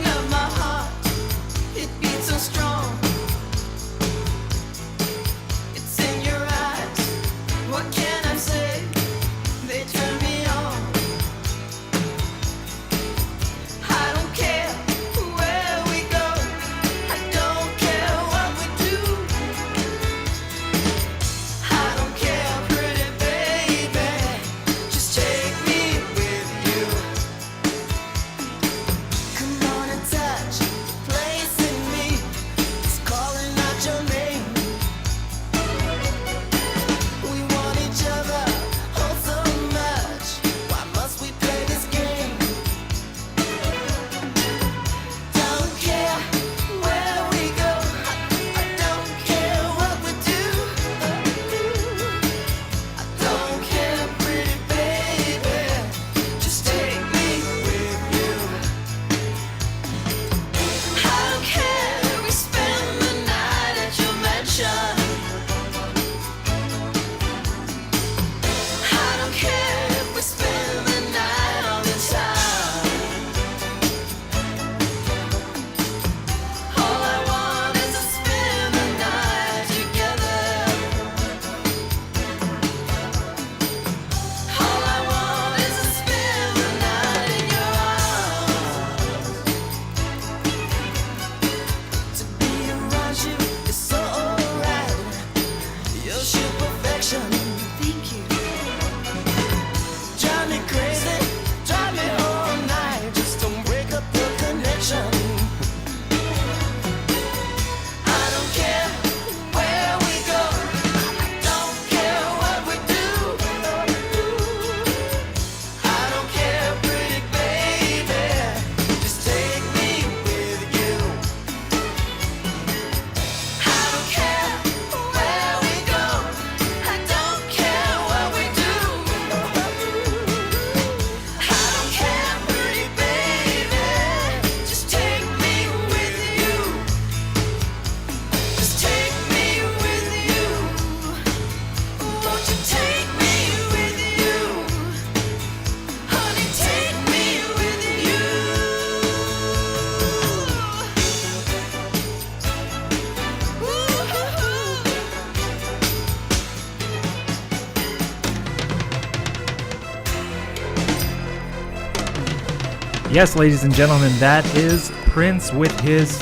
Yes, ladies and gentlemen, that is Prince with his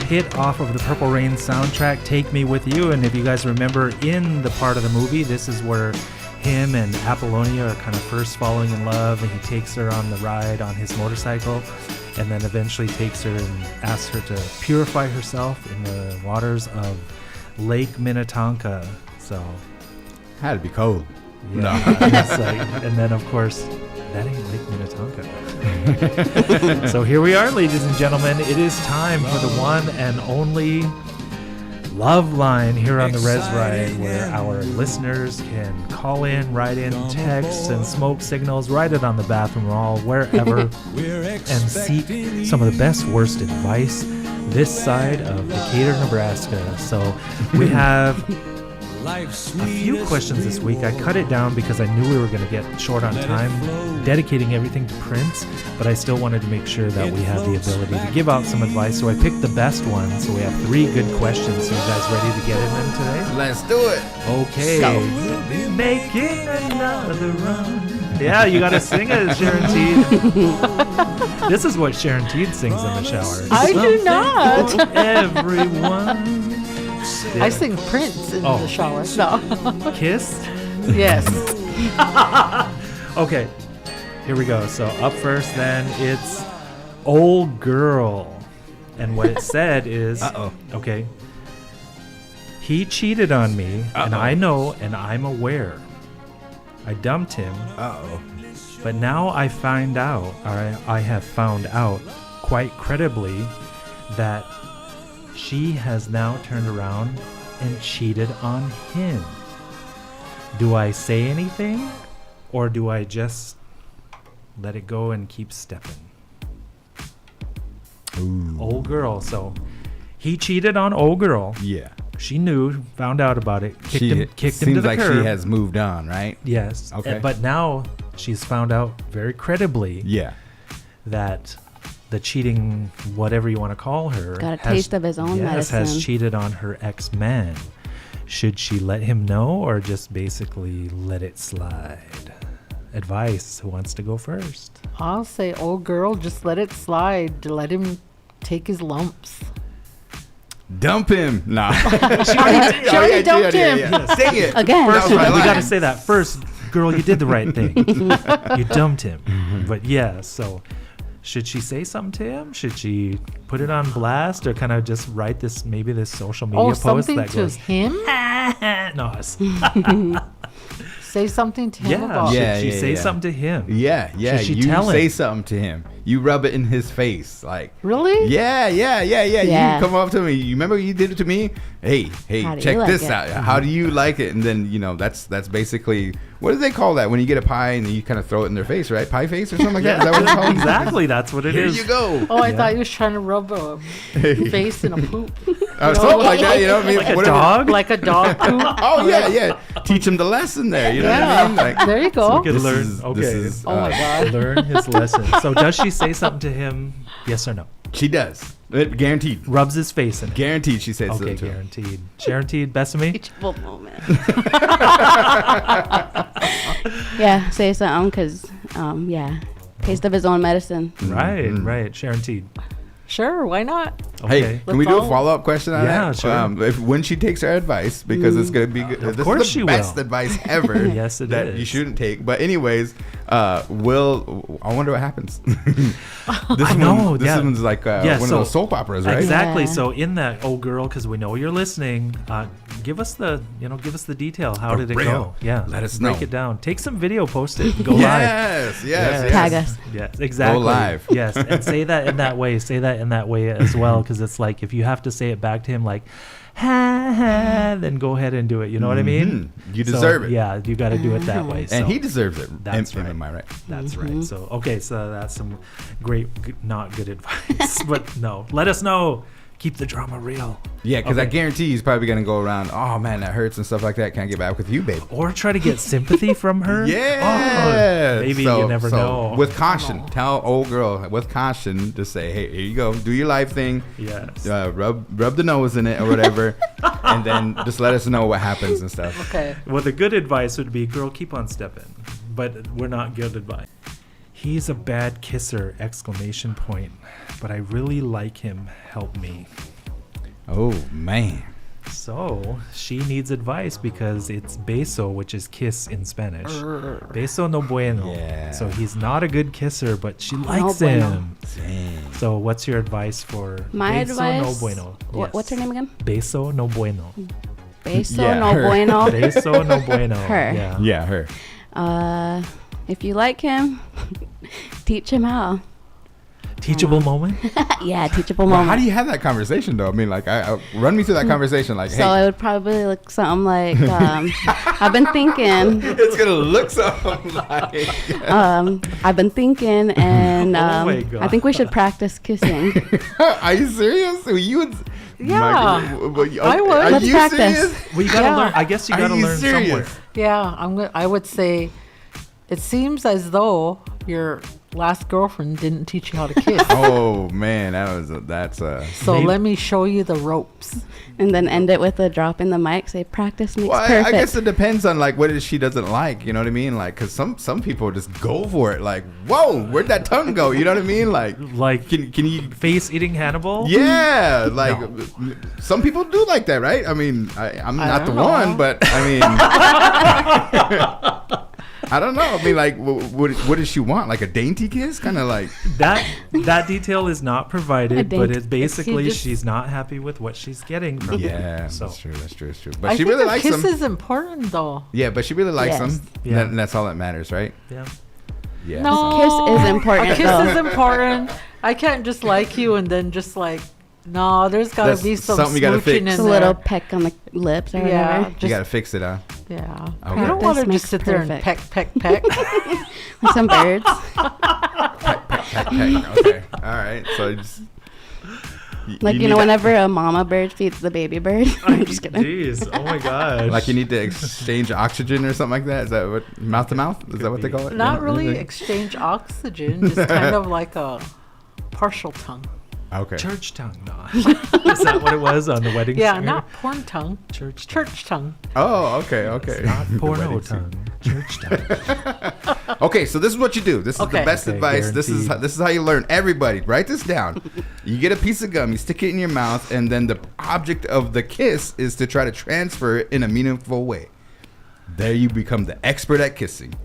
hit off of the Purple Rain soundtrack, Take Me With You. And if you guys remember, in the part of the movie, this is where him and Apollonia are kind of first falling in love, and he takes her on the ride on his motorcycle, and then eventually takes her and asks her to purify herself in the waters of Lake Minnetonka. So Had to be cold. yeah, it's like, and then of course that ain't Lake Minnetonka. So here we are, ladies and gentlemen. It is time for the one and only Love Line here on the Rez Ride, where our listeners can call in, write in texts and smoke signals, write it on the bathroom wall, wherever, and seek some of the best, worst advice this side of Decatur, Nebraska. So we have a few questions this week. I cut it down because I knew we were going to get short on time, dedicating everything to Prince, but I still wanted to make sure that we had the ability to give out some advice. So I picked the best ones. So we have 3 good questions. So you guys ready to get in them today? Let's do it. Okay. We'll be making another run. Yeah, you got to sing it, Sharon Teed. This is what Sharon Teed sings in the shower. I do not. Everyone. I sing Prince in the shower. No. Kiss? Yes. Okay, here we go. So up first then, it's Old Girl. And what it said is, okay, he cheated on me, and I know, and I'm aware. I dumped him. But now I find out, or I have found out quite credibly, that she has now turned around and cheated on him. Do I say anything, or do I just let it go and keep stepping? Ooh. Old girl. So he cheated on old girl. Yeah. She knew, found out about it, kicked him to the Seems like curb. she has moved on, right? Yes. Okay. But now she's found out very credibly Yeah. that the cheating, whatever you want to call her, Got a taste of his own medicine. has cheated on her ex-man. Should she let him know, or just basically let it slide? Advice. Who wants to go first? I'll say, old girl, just let it slide. To let him take his lumps. Dump him. Nah. She already dumped him. Yeah. Sing it. Again. First, That was my we line. got to say that first. Girl, you did the right thing. You dumped him. But yeah, so should she say something to him? Should she put it on blast, or kind of just write this social media post something that to goes, him? no, it's- Say something to him yeah, about Yeah. should she say something to him? Yeah. Should she You tell say him? something to him. You rub it in his face. Like, Really? yeah. Yeah. You come up to me. You remember you did it to me? Hey, How do check you like this it? out. How do you like it? And then, that's basically, what do they call that when you get a pie and you kind of throw it in their face, right? Pie face or something like that? Is that what it's called? Exactly, that's what it Here is. you go. Oh, I Yeah. thought he was trying to rub a face in a poop. Something like that, you know what I mean? Like a Whatever. dog? Like a dog poop. Oh, yeah. Teach him the lesson there. You know what I mean? Like, There you go. We could This learn. is- Okay. this is, Oh my God. Learn his lesson. So does she say something to him? Yes or no? she does. Guaranteed. Rubs his face in it. Guaranteed she says Okay, something to him. guaranteed. Sharon Teed, best of me? Teachable moment. Yeah, say something, because, taste of his own medicine. Right. Sharon Teed. Sure, why not? Okay. Hey, can we do a all- follow-up question on Yeah, that? sure. When she takes her advice, because it's going to be good. This course is she the best will. advice ever. Yes, it that is. you shouldn't take. But anyways, I wonder what happens. This one's like one of those soap operas, right? Exactly. Yeah. So in that, old girl, because we know you're listening, give us the detail. How did it real. go? Yeah. Let us Break know. it down. Take some video, post it, go live. Yes. Tag us. Yes, exactly. Go live. Yes, and say that in that way. Say that in that way as well, because it's like if you have to say it back to him, like, ha ha, then go ahead and do it. You know what I mean? You deserve it. Yeah, you got to do it that way. And so. he deserves it. That's right. Am I right? That's right. So, okay, so that's some great, not good advice. But no, let us know. Keep the drama real. Yeah, because I Okay. guarantee he's probably going to go around, oh, man, that hurts and stuff like that. Can't get back with you, babe. Or try to get sympathy from her. Yeah. Oh, maybe you never know. With caution. Tell old girl with caution to say, hey, here you go. Do your life thing. Yes. Rub the nose in it or whatever. And then just let us know what happens and stuff. Okay. Well, the good advice would be, girl, keep on stepping. But we're not good advice. He's a bad kisser! Exclamation point. But I really like him. Help me. Oh man. So she needs advice because it's beso, which is kiss in Spanish. Beso no bueno. Yeah. So he's not a good kisser, but she likes bueno. him. Dang. So what's your advice for My beso advice. no bueno? What's her name again? Beso no bueno. Beso Yeah, no her. bueno. Beso no bueno. Her. Yeah. Yeah, her. If you like him, teach him how. Teachable moment. Yeah, teachable Well, moment. how do you have that conversation though? I mean, like, I run me through that conversation. Like, So it would probably look something like, I've been thinking, it's gonna look something like. I've been thinking, and Oh my God. I think we should practice kissing. Are you serious? You would. Yeah, I would. Are Let's you practice. serious? Well, you gotta Yeah. learn. I guess you Are gotta you learn serious? somewhere. Yeah, I would say it seems as though your last girlfriend didn't teach you how to kiss. Oh man, that's So Maybe- let me show you the ropes. And then end it with a drop in the mic. Say, practice makes Well, I perfect. guess it depends on like what it is she doesn't like. You know what I mean? Like, cause some people just go for it. Like, whoa, where'd that tongue go? You know what I mean? Like, Like can you? face eating Hannibal. Yeah, like some people do like that, right? I mean, I'm I not the don't know. one, but I mean, I don't know. I mean, like, what does she want? Like a dainty kiss, kind of like. That detail is not provided, but dainty- it's basically just- she's not happy with what she's getting from Yeah, him. So that's true. That's true. That's true. But I she think really a likes kiss them. is important, though. Yeah, but she really likes Yes. them. Yeah. And that's all that matters, right? yeah. Yeah. No, Kiss is important, A kiss though. is important. I can't just like you and then just like, no. There's got That's to be some something you gotta smooching fix. in Just a there. little peck on the lips or Yeah, whatever. You just gotta fix it, huh? yeah. Okay. You don't want to Practice just sit makes there and perfect. peck. With some birds. Okay. All right. So just. Like, you know, whenever a mama bird feeds the baby bird. I'm just kidding. Jeez. Oh my gosh. Like you need to exchange oxygen or something like that. Is that what mouth to mouth? Is that what they call it? Not Yeah. really exchange oxygen, just kind of like a partial tongue. Okay. church tongue. No. Is that what it was on the wedding Yeah, singer? not porn tongue. church tongue. Church tongue. Oh, okay. Okay. It's not The porno wedding singer. tongue. Church tongue. Okay, so this is what you do. This is the Okay. best Okay, advice. This guaranteed. is how you learn. Everybody, write this down. You get a piece of gum, you stick it in your mouth, and then the object of the kiss is to try to transfer it in a meaningful way. There you become the expert at kissing.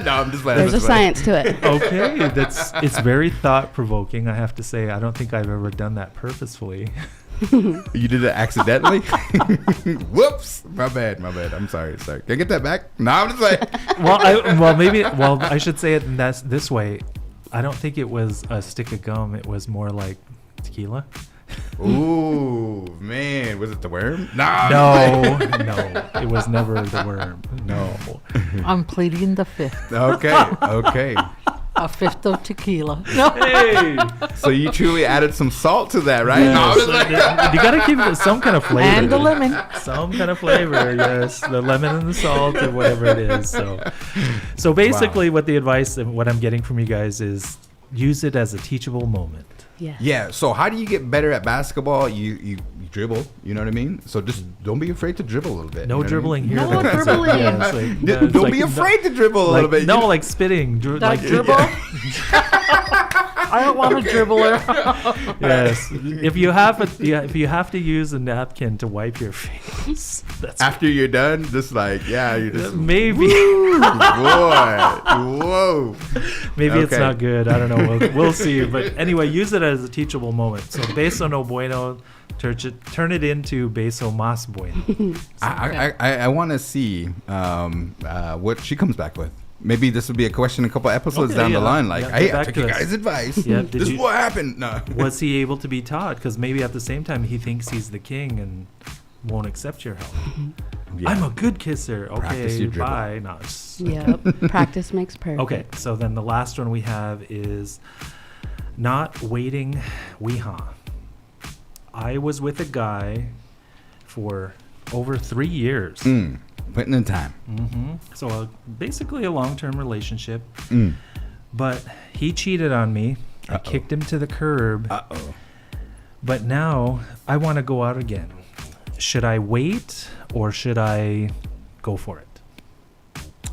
No, I'm just playing. There's a science to it. Okay, it's very thought provoking. I have to say, I don't think I've ever done that purposefully. You did it accidentally? Whoops! My bad. I'm sorry. Can I get that back? No, I'm just like. Well, I should say it this way. I don't think it was a stick of gum. It was more like tequila. Ooh, man. Was it the worm? No. No, it was never the worm. No. I'm pleading the fifth. Okay. A fifth of tequila. No. Hey, So you truly added some salt to that, right? No, I'm yes, just like. you gotta keep it some kind of flavor. And the lemon. Some kind of flavor, yes. The lemon and the salt or whatever it is. So basically, what the advice and what I'm getting from you guys is use it as a teachable moment. Yeah. Yeah. So how do you get better at basketball? You dribble. You know what I mean? So just don't be afraid to dribble a little bit. No you know what I dribbling mean? here. No That's it. dribbling. Yeah, it's like- yeah, it's Don't like- be afraid to dribble a like- little bit. No, You- like spitting. That Like dribble? I don't want a dribbler. Yes. If you have to use a napkin to wipe your face, that's after you're done, just like you're just maybe Woo, boy. Whoa. maybe it's Okay. not good. I don't know. We'll see. But anyway, use it as a teachable moment. So beso no bueno, turn it into beso más bueno. I want to see what she comes back with. Maybe this would be a question a couple episodes Okay, down the yeah. line. Like, Yeah, hey, get I back took to you us. guys' advice. Yeah, did This is you- what happened. No. Was he able to be taught? Because maybe at the same time he thinks he's the king and won't accept your help. Yeah. I'm a good kisser. Practice Okay, your dribble. bye. No, it's- Yep. Practice makes perfect. Okay, so then the last one we have is not waiting weehaw. I was with a guy for over 3 years. Putting in time. So basically a long-term relationship. Mm. But he cheated on me. I kicked him to the curb. Uh-oh. But now I want to go out again. Should I wait or should I go for it?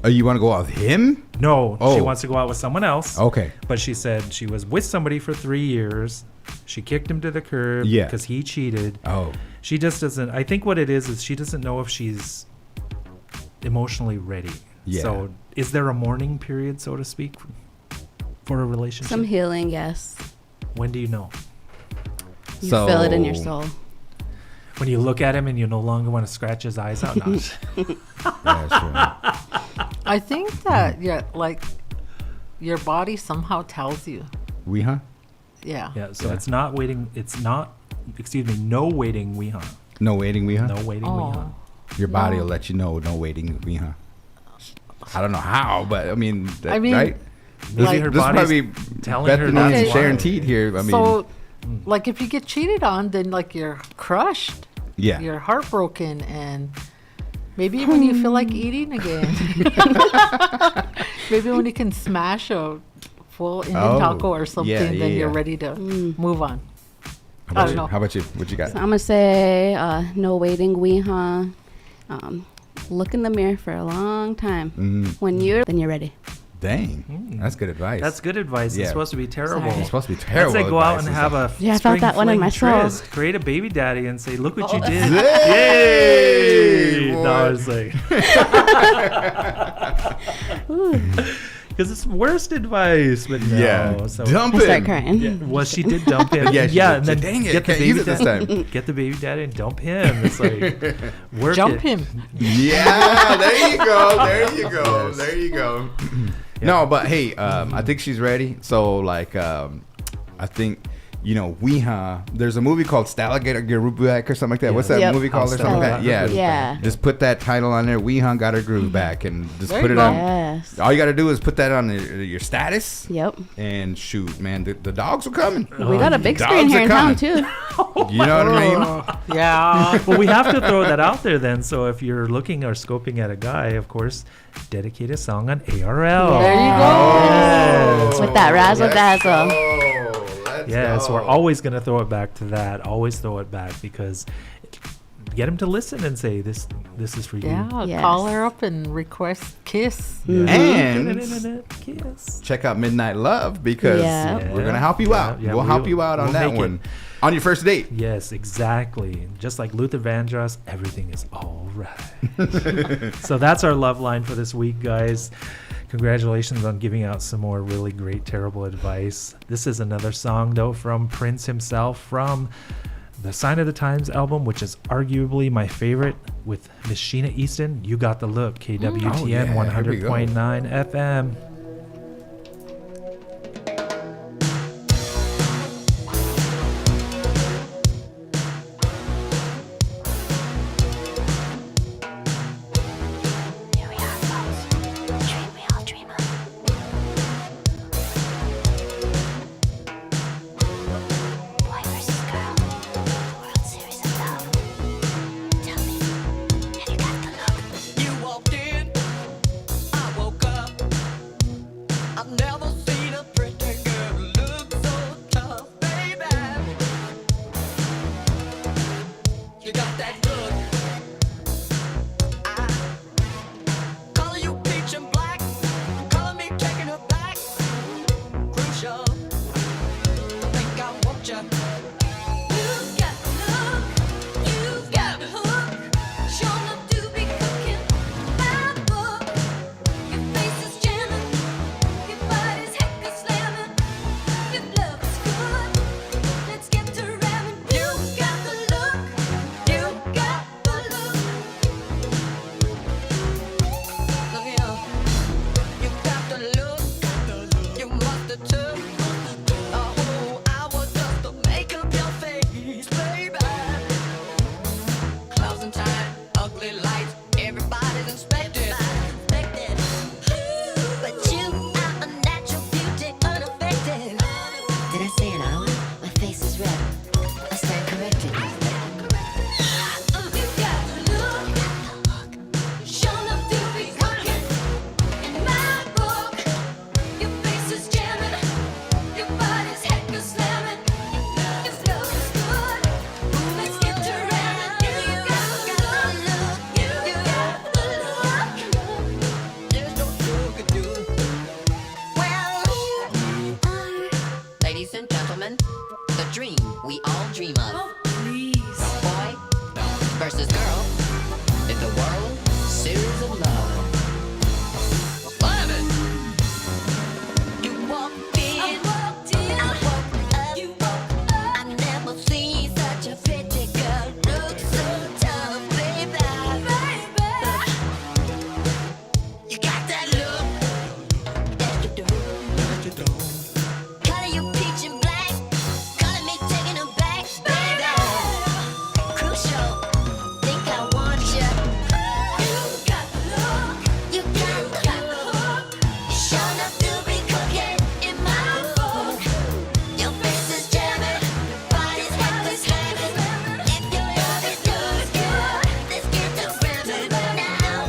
Oh, you want to go out with him? No, Oh. she wants to go out with someone else. Okay. But she said she was with somebody for 3 years. She kicked him to the curb Yeah. because he cheated. Oh. She just doesn't. I think what it is she doesn't know if she's emotionally ready. Yeah. So is there a mourning period, so to speak, for a relationship? Some healing, yes. When do you know? You feel it in your soul. When you look at him and you no longer want to scratch his eyes out? No. Yeah, sure. I think that like your body somehow tells you. We, huh? Yeah. Yeah, so Yeah. it's not waiting. It's not, excuse me, no waiting, we huh? No waiting, we, huh? No waiting, we huh? Oh. Your body No. will let you know. No waiting, we, huh? I don't know how, but I mean, I mean, right? Maybe Like- her This is body's probably telling her Bethany that's and Okay. Sharon why. Teed here. I mean, So, like, if you get cheated on, then like you're crushed. yeah. You're heartbroken, and maybe when you feel like eating again, maybe when you can smash a full Indian Oh, taco or something, yeah, then yeah, you're yeah. ready to move on. How about I don't you? know. How about you? What you got? So I'm gonna say no waiting, we huh? Look in the mirror for a long time. When then you're ready. Dang, that's good advice. That's good advice. Yeah. It's supposed to be terrible. Sorry. It's supposed to be I'd terrible. say go out advice. and It's have like, a Yeah, I felt spring that one in fling my soul. tryst. Create a baby daddy and say, look what you did. Hey, Yay! boy. No, it's like because it's worst advice, but no. yeah, So dump I start him. crying. Yeah, well, she did dump him. Yeah, she did. and then Dang it, get the can't use baby it this daddy. time. Get the baby daddy and dump him. It's like work Jump it. him. Yeah, there you go. There you go. There you go. No, but hey, I think she's ready. So like, I think. You know, there's a movie called Stalaget Garubak or something like that. Yeah. What's that Yep. movie called or something like that? Yeah. Yeah. Just put that title on there. Got her groove back, and just There put you it go. on. Yes. All you got to do is put that on your status, Yep. and shoot, man, the dogs are coming. We got a big Dogs screen here are in town coming. too. You know what I mean? Yeah. Well, we have to throw that out there then. So if you're looking or scoping at a guy, of course, dedicate a song on ARL. There you go. Yes. With that razzle dazzle. Yes, we're always going to throw it back to that. Always throw it back because get him to listen and say, this is for you. Yeah. Yes. Call her up and request kiss. Yeah. And Kiss. check out Midnight Love because Yeah. we're gonna help you out. Yeah, we'll help you out on we'll that make one it. on your first date. Yes, exactly. Just like Luther Vandross, everything is all right. So that's our love line for this week, guys. Congratulations on giving out some more really great, terrible advice. This is another song, though, from Prince himself, from the Sign of the Times album, which is arguably my favorite, with Miss Sheena Easton. You Got the Look, KWTN Oh, yeah, here we go. 100.9 FM. You walked in, I woke up. we all dream of. Boy versus girl in the world series of love. Love it. You walked in, I woke up. I never seen such a pretty girl look so tough, baby. You got that look. Yes, you do. Color you peach and black. Color me taking them back, baby. Crucial. Think I want you. You got the look. You got the hook. You're enough to be cooking in my book. Your face is jamming. Body's half is slamming. If your love is good, let's get to ramming now.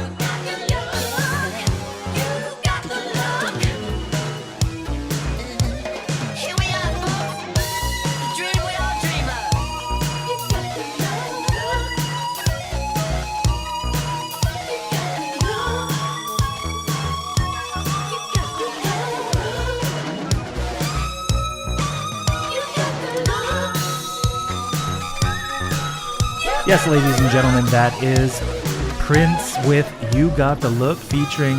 You got the look. Here we are, folks. The dream we all dream of. You got the look. Yes, ladies and gentlemen, that is Prince with You Got the Look featuring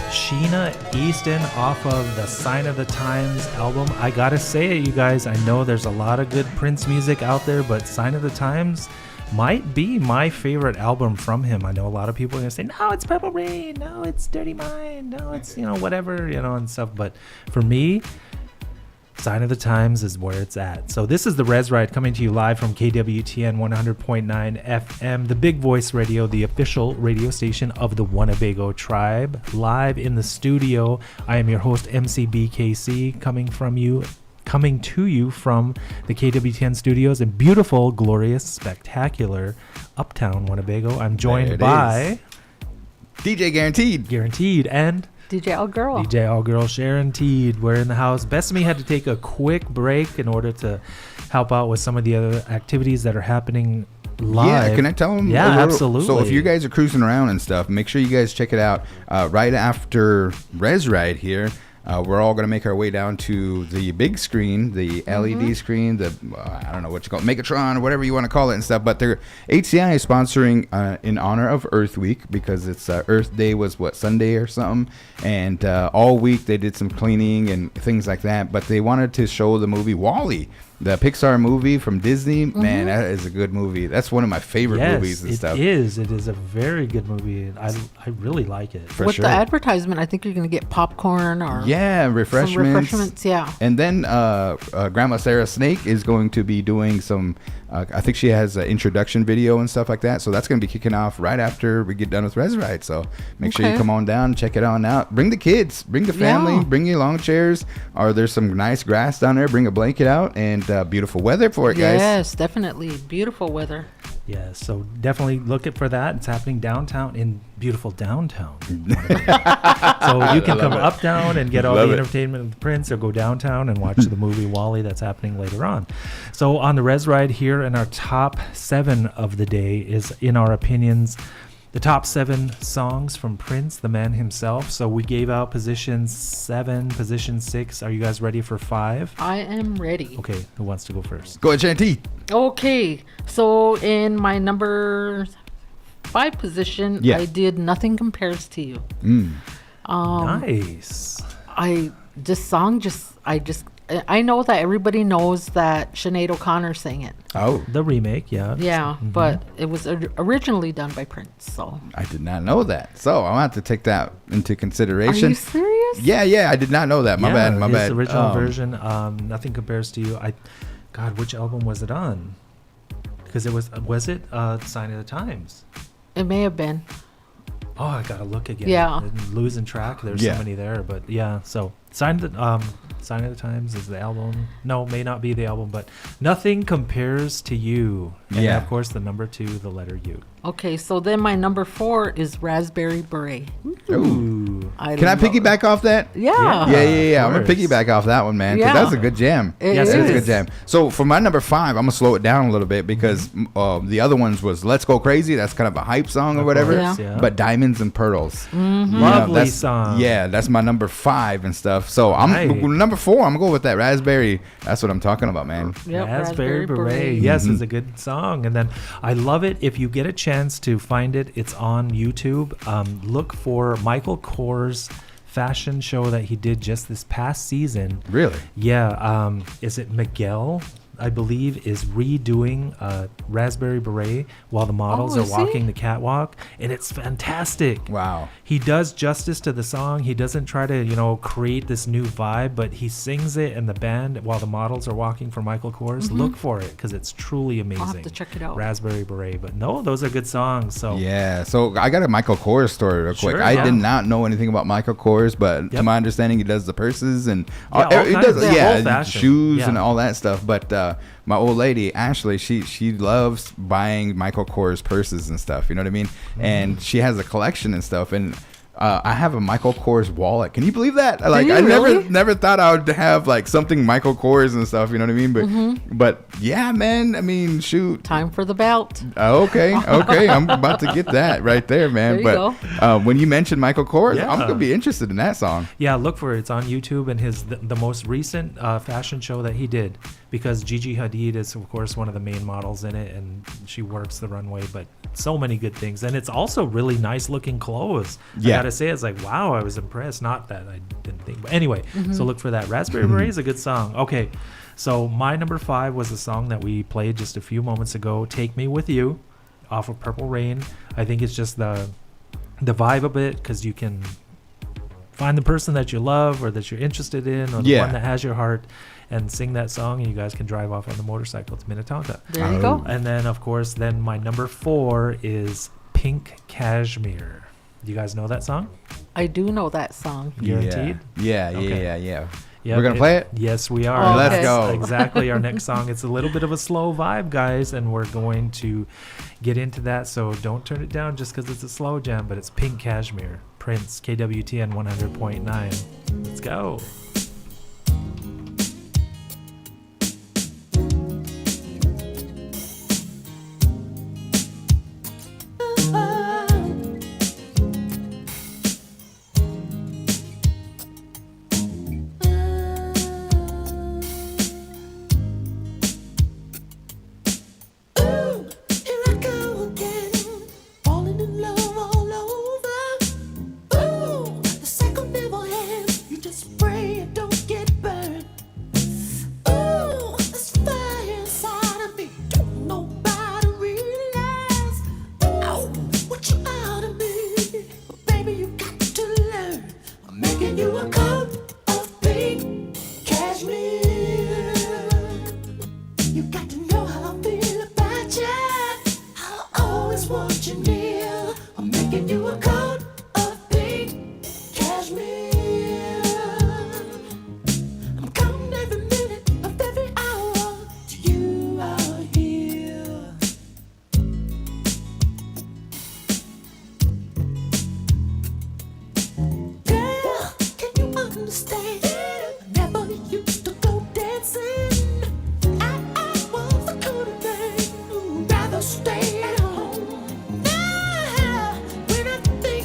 Sheena Easton off of the Sign of the Times album. I gotta say it, you guys, I know there's a lot of good Prince music out there, but Sign of the Times might be my favorite album from him. I know a lot of people are gonna say, no, it's Purple Rain, no, it's Dirty Mind, no, it's, whatever, and stuff, but for me, Sign of the Times is where it's at. So this is the Rez Ride coming to you live from KWTN 100.9 FM, the Big Voice Radio, the official radio station of the Winnebago tribe. Live in the studio, I am your host, MC BKC, coming to you from the KWTN studios in beautiful, glorious, spectacular Uptown Winnebago. I'm joined by DJ Guaranteed, and DJ All Girl. DJ All Girl Sharon Teed. We're in the house. Bessamy had to take a quick break in order to help out with some of the other activities that are happening live. Yeah, can I tell them? Yeah, absolutely. So if you guys are cruising around and stuff, make sure you guys check it out. Right after Rez Ride here, we're all going to make our way down to the big screen, the LED screen, the, I don't know what you call it, Megatron or whatever you want to call it and stuff. But HCI is sponsoring in honor of Earth Week, because it's Earth Day was, Sunday or something. And all week they did some cleaning and things like that. But they wanted to show the movie WALL-E, the Pixar movie from Disney. Man, that is a good movie. That's one of my favorite movies and stuff. It is a very good movie. I really like it. With the advertisement, I think you're going to get popcorn or refreshments. Some refreshments, yeah. And then Grandma Sarah Snake is going to be doing some, I think she has an introduction video and stuff like that. So that's going to be kicking off right after we get done with Rez Ride. So make sure you come on down, check it on out. Bring the kids, bring the family, bring your lawn chairs. Or there's some nice grass down there. Bring a blanket out, and beautiful weather for it, guys. Yes, definitely. Beautiful weather. Yeah, so definitely look it for that. It's happening downtown, in beautiful downtown. So you can come uptown and get all the entertainment of the Prince, or go downtown and watch the movie WALL-E that's happening later on. So on the Rez Ride here, in our top 7 of the day is, in our opinions, the top 7 songs from Prince, the man himself. So we gave out position 7, position 6. Are you guys ready for 5? I am ready. Okay, who wants to go first? Go ahead, Shanty. Okay, so in my number 5 position, I did Nothing Compares to You. Nice. I know that everybody knows that Sinead O'Connor sang it. Oh. The remake, yeah. Yeah, but it was originally done by Prince, so. I did not know that. So I'll have to take that into consideration. Are you serious? Yeah, I did not know that. My bad. His original version, Nothing Compares to You. God, which album was it on? Because it was it Sign of the Times? It may have been. Oh, I gotta look again. Yeah. I'm losing track. There's so many there, but yeah. So Sign of the Times is the album. No, may not be the album, but Nothing Compares to You. And of course, the number 2, the letter U. Okay, so then my number 4 is Raspberry Beret. Ooh. Can I piggyback off that? Yeah. Yeah. I'm going to piggyback off that one, man, because that's a good jam. Yes, it is a good jam. So for my number 5, I'm going to slow it down a little bit, because the other ones was Let's Go Crazy. That's kind of a hype song or whatever. Yeah. But Diamonds and Pearls. Lovely song. Yeah, that's my number 5 and stuff. So I'm number 4. I'm gonna go with that raspberry. That's what I'm talking about, man. Yep, Raspberry Beret. Yes, it's a good song. And then I love it. If you get a chance to find it, it's on YouTube. Look for Michael Kors fashion show that he did just this past season. Really? Yeah. Is it Miguel? I believe is redoing Raspberry Beret while the models Oh, are is he? walking the catwalk, and it's fantastic. Wow. He does justice to the song. He doesn't try to, create this new vibe, but he sings it in the band while the models are walking for Michael Kors. Look for it because it's truly amazing. Mm-hmm. I'll have to check it out. Raspberry Beret. But no, those are good songs. So Yeah, so I got a Michael Kors story real quick. Sure, I yeah. did not know anything about Michael Kors, but to Yep. my understanding, he does the purses and Yeah, all he kinds does, of yeah, whole fashion. shoes Yeah. and all that stuff. But my old lady Ashley, she loves buying Michael Kors purses and stuff. You know what I mean? And she has a collection and stuff. And I have a Michael Kors wallet. Can you believe that? Like, you I really? never thought I would have like something Michael Kors and stuff. You know what I mean? But yeah, man. I mean, shoot. Time for the belt. Okay. I'm about to get that right there, man. There you But when you mentioned Michael Kors, Yeah. I'm gonna be interested in that song. yeah, look for it. It's on YouTube and the most recent fashion show that he did, because Gigi Hadid is of course one of the main models in it, and she works the runway. But so many good things, and it's also really nice looking clothes. Yeah. I gotta say, it's like, wow, I was impressed. Not that I didn't think, but anyway. So look for that. Raspberry Beret is a good song. Okay, so my number 5 was a song that we played just a few moments ago, "Take Me With You," off of Purple Rain. I think it's just the vibe of it, because you can find the person that you love or that you're interested in, or the Yeah. one that has your heart, and sing that song, and you guys can drive off on the motorcycle to Minnetonka. There you go. And then, of course, my number 4 is "Pink Cashmere." You guys know that song? I do know that song. Guaranteed? Yeah. Okay. We're gonna play it? Yes, we are. Oh, Let's okay. go. Exactly, our next song. It's a little bit of a slow vibe, guys, and we're going to get into that. So don't turn it down just because it's a slow jam, but it's "Pink Cashmere." Prince, KWTN 100.9. Let's go. Ooh, here I go again, falling in love all over. Ooh, the cycle never ends. You just pray it don't get burned. Ooh, this fire inside of me, don't nobody realize. Oh, what you out of me, but baby you got to learn. I'm making you a cup of pink cashmere. You got to know how I feel about you. I always want you near. I'm making you a coat of pink cashmere. I'm counting every minute of every hour till you are here. Girl, can you understand? I never used to go dancing. I was the kind of man who'd rather stay at home. Now, when I think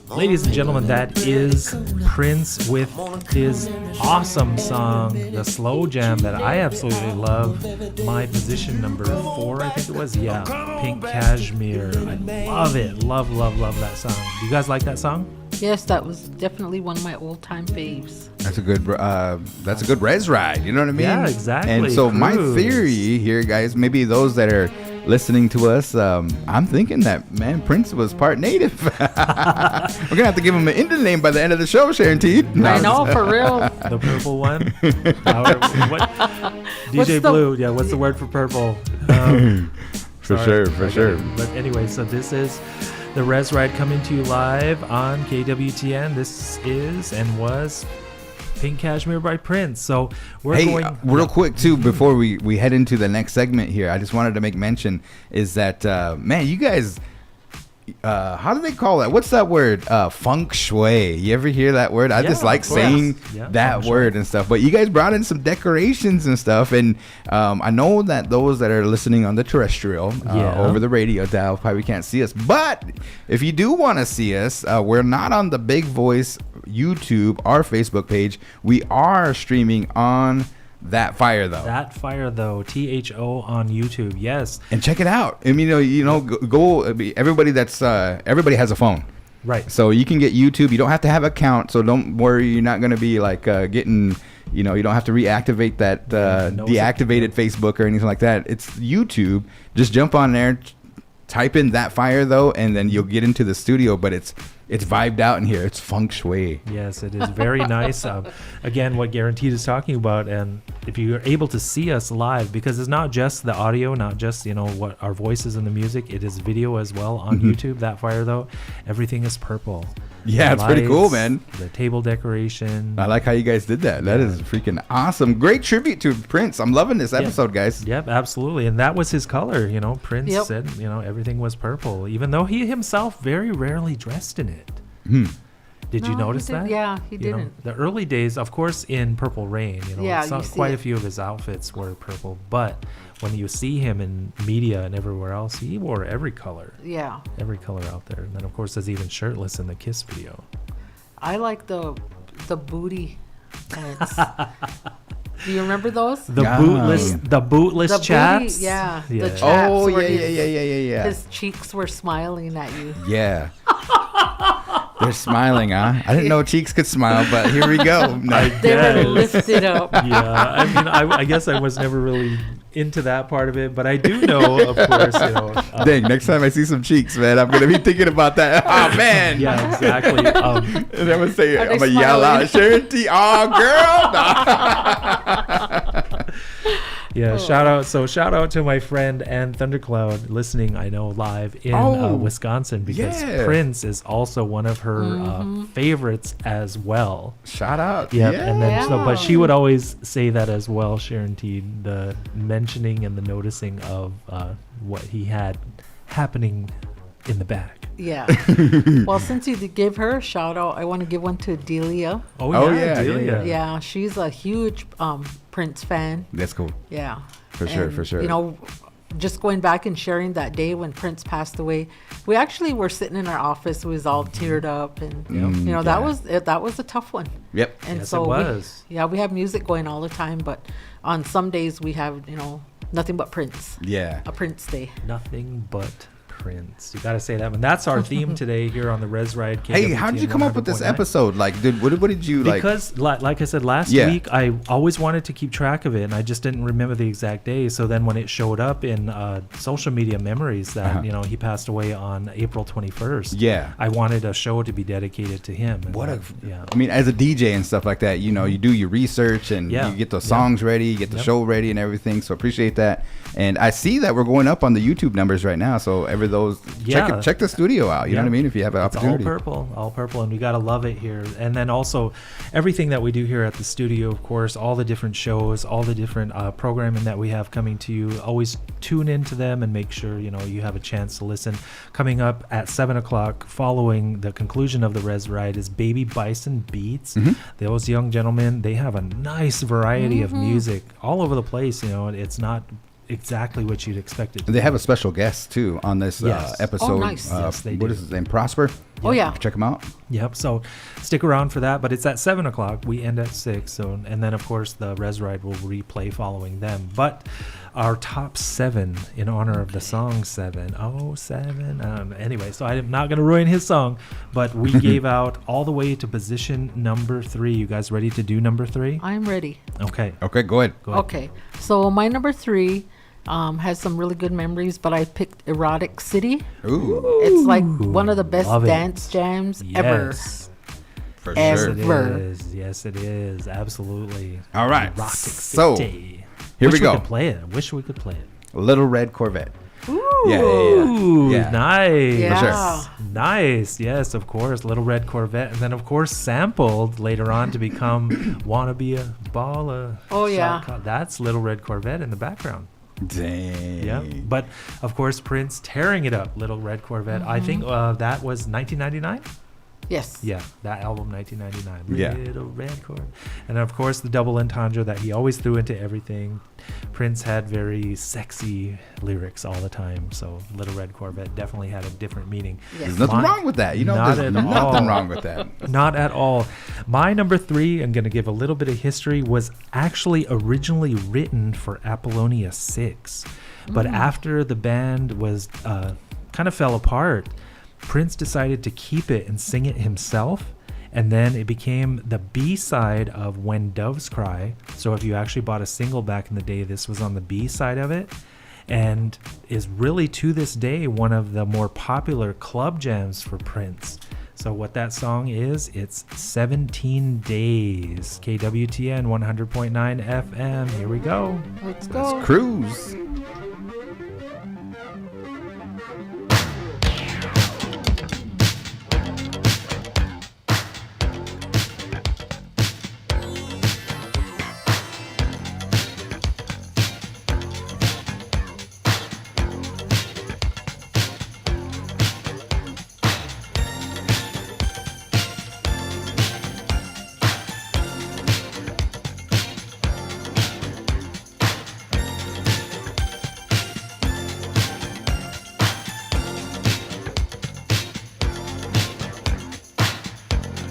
Ladies and gentlemen, that is Prince with his awesome song, the slow jam that I absolutely love. My position number 4, I think it was. Yeah, Pink Cashmere. I love it. Love that song. Do you guys like that song? Yes, that was definitely one of my old-time faves. That's a good Rez Ride. You know what I mean? Yeah, exactly. And so my Cruise. theory here, guys, maybe those that are listening to us, I'm thinking that, man, Prince was part native. We're gonna have to give him an Indian name by the end of the show, Sharon T. I know, for real. The purple one? What? DJ Blue. Yeah, what's the word for purple? For Sorry. sure. But anyway, so this is the Rez Ride coming to you live on KWTN. This is and was Pink Cashmere by Prince. So we're going real quick too before we head into the next segment here. I just wanted to make mention is that man, you guys, how do they call that? What's that word? Feng shui. You ever hear that word? I just like of course. saying Yeah, that feng shui. word and stuff. But you guys brought in some decorations and stuff, and I know that those that are listening on the terrestrial over the radio dial probably can't see us. But if you do want to see us, we're not on the Big Voice YouTube or Facebook page. We are streaming on That Fire Though. That Fire Though, THO on YouTube. Yes. And check it out. I mean, go. Everybody everybody has a phone, Right. so you can get YouTube. You don't have to have an account, so don't worry. You're not going to be like getting. You don't have to reactivate that deactivated Facebook or anything like that. It's YouTube. Just jump on there, type in That Fire Though, and then you'll get into the studio. But it's vibed out in here. It's feng shui. Yes, it is very nice. Again, what Guaranteed is talking about, and if you're able to see us live, because it's not just the audio, not just what our voices and the music, it is video as well on YouTube. That Fire Though, everything is purple. Yeah, The it's pretty cool, lights, man. The table decoration. I like how you guys did that. That is freaking awesome. Great tribute to Prince. I'm loving this episode, guys. Yep, absolutely. And that was his color. Prince Yep. said, everything was purple, even though he himself very rarely dressed in it. Did you No, notice he didn't. that? Yeah, he didn't. The early days, of course, in Purple Rain, Yeah, you see quite a it. few of his outfits were purple. But when you see him in media and everywhere else, he wore every color Yeah. out there. And then, of course, there's even shirtless in the Kiss video. I like the booty pants. Do you remember those? The Yeah. bootless The chaps. booty, yeah. The Yeah. chaps Oh where yeah. His cheeks were smiling at you. Yeah. They're smiling, huh? I didn't know cheeks could smile, but here we go. They were Yes. lifted up. Yeah, I mean, I guess I was never really into that part of it, but I do know, of course, Dang, next time I see some cheeks, man, I'm going to be thinking about that. Oh, man. yeah, exactly. And I'm going to say, Are I'm they going to yell smiling? out, Sharon T. Oh, girl. Yeah, shout out to my friend Ann Thundercloud listening, I know, live in Wisconsin, because yeah. Prince is also one of her favorites as well. Shout out. Yep. Yeah. And then Yeah. but she would always say that as well, Sharon T, the mentioning and the noticing of what he had happening in the back. Yeah. Well, since you gave her a shout out, I want to give one to Delia. Oh, yeah, Delia. Yeah, she's a huge Prince fan. That's cool. Yeah. For sure. Just going back and sharing that day when Prince passed away, we actually were sitting in our office. We was all teared up, and that was a tough one. Yep. And Yes, so it was. we have music going all the time, but on some days we have nothing but Prince. Yeah. A Prince day. Nothing but Prince. You got to say that one. That's our theme today here on the Rez Ride. Hey, how did you come up with this episode? Like, what did you like? Because, like I said last Yeah. week, I always wanted to keep track of it, and I just didn't remember the exact day. So then, when it showed up in social media memories that he passed away on April 21st, Yeah. I wanted a show to be dedicated to him. And I mean, as a DJ and stuff like that, you do your research and Yeah. you get the songs ready, you get the show ready and everything. So appreciate that. And I see that we're going up on the YouTube numbers right now. So check the studio out. You know what I mean? If you have an opportunity. All purple, and we gotta love it here. And then also everything that we do here at the studio, of course, all the different shows, all the different programming that we have coming to you. Always tune into them and make sure you have a chance to listen. Coming up at 7:00, following the conclusion of the Rez Ride, is Baby Bison Beats. Those young gentlemen, they have a nice variety of music all over the place. It's not exactly what you'd expect it to And they have a special guest too on this Yes. episode. Oh, nice. Yes, they what do. is his name? Prosper. Oh, yeah. Check him out. Yep. So stick around for that. But it's at 7 o'clock. We end at 6. So, and then, of course, the Rez Ride will replay following them. But our top 7 in honor of the song 7. Oh, 7. Anyway, so I'm not going to ruin his song. But we gave out all the way to position number 3. You guys ready to do number 3? I'm ready. Okay. Okay, go ahead. Go ahead. Okay. So my number 3 has some really good memories, but I picked Erotic City. Ooh, It's like one of the best love it. dance jams ever. Yes. for Ever. sure. It Ever. is. Yes, it is. Absolutely. All right. Erotic So, City. here we Wish go. We could play it. I wish we could play it. Little Red Corvette. Ooh. Yeah. Ooh, Yeah. nice. Yeah. Nice. Yes, of course. Little Red Corvette. And then, of course, sampled later on to become Wanna Be a Baller. Oh, yeah. That's Little Red Corvette in the background. Dang. Yeah. But, of course, Prince tearing it up, Little Red Corvette. I think that was 1999. Yes. Yeah, that album, 1999. Yeah. Little Red Corvette. And, of course, the double entendre that he always threw into everything. Prince had very sexy lyrics all the time. So Little Red Corvette definitely had a different meaning. Yes. There's nothing Mine- wrong with that. You know, Not there's at nothing all. wrong with that. Not at all. My number 3, I'm going to give a little bit of history, was actually originally written for Apollonia 6. But after the band was kind of fell apart, Prince decided to keep it and sing it himself. And then it became the B-side of When Doves Cry. So if you actually bought a single back in the day, this was on the B-side of it. And is really, to this day, one of the more popular club jams for Prince. So what that song is, it's 17 Days. KWTN 100.9 FM. Here we go. Let's go. Cruise.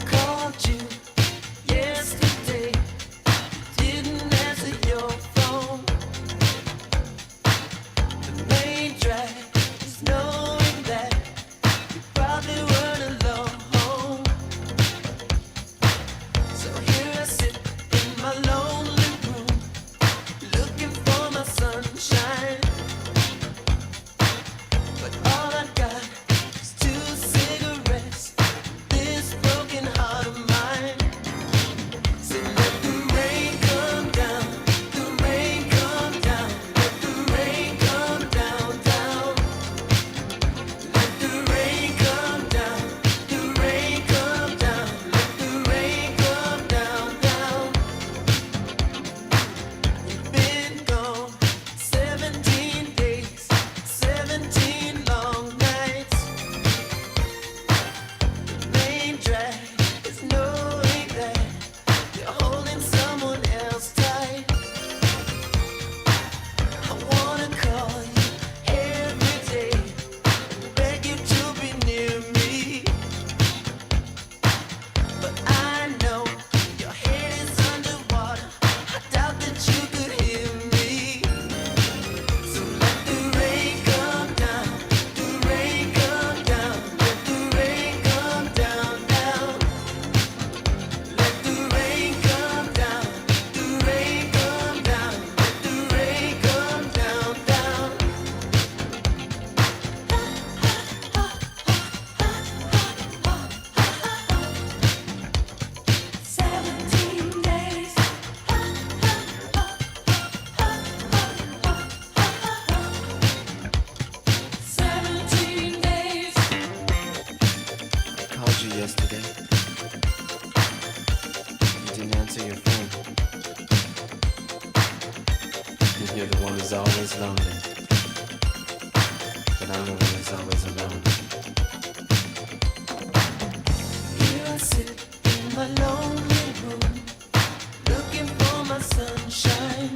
Called you yesterday, didn't answer your phone. The main drag is knowing that you probably weren't alone. So here I sit in my lonely room, looking for my sunshine. But all I got is 2 cigarettes. This broken heart of mine. So let the rain come down, the rain come down, let the rain come down, down. Let the rain come down, the rain come down, let the rain come down, down. You've been gone 17 days, 17 long nights. Main drag is knowing that you're holding someone else tight. I wanna call you every day, beg you to be near me. But I know your head is underwater. I doubt that you could hear me. So let the rain come down, the rain come down, let the rain come down, down. Let the rain come down, the rain come down, let the rain come down, down. 17 days. 17 days. I called you yesterday. You didn't answer your phone. And you're the one who's always lonely. But I'm the one who's always alone. Here I sit in my lonely room, looking for my sunshine.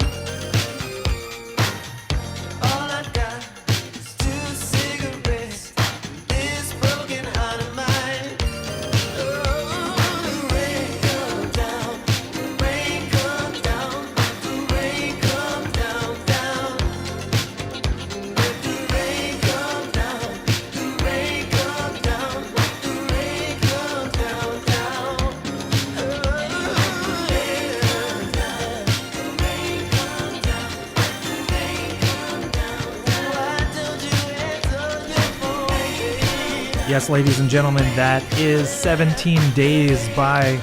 Yes, ladies and gentlemen, that is 17 Days by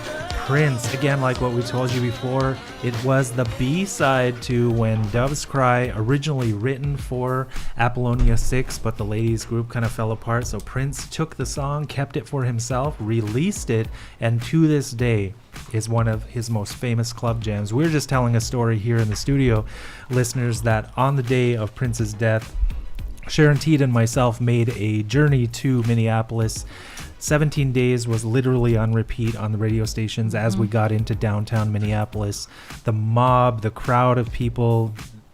Prince. Again, like what we told you before, it was the B-side to When Doves Cry, originally written for Apollonia 6, but the ladies group kind of fell apart. So Prince took the song, kept it for himself, released it, and to this day is one of his most famous club jams. We're just telling a story here in the studio, listeners, that on the day of Prince's death, Sharon Teed and myself made a journey to Minneapolis. 17 Days was literally on repeat on the radio stations as we got into downtown Minneapolis. The mob, the crowd of people,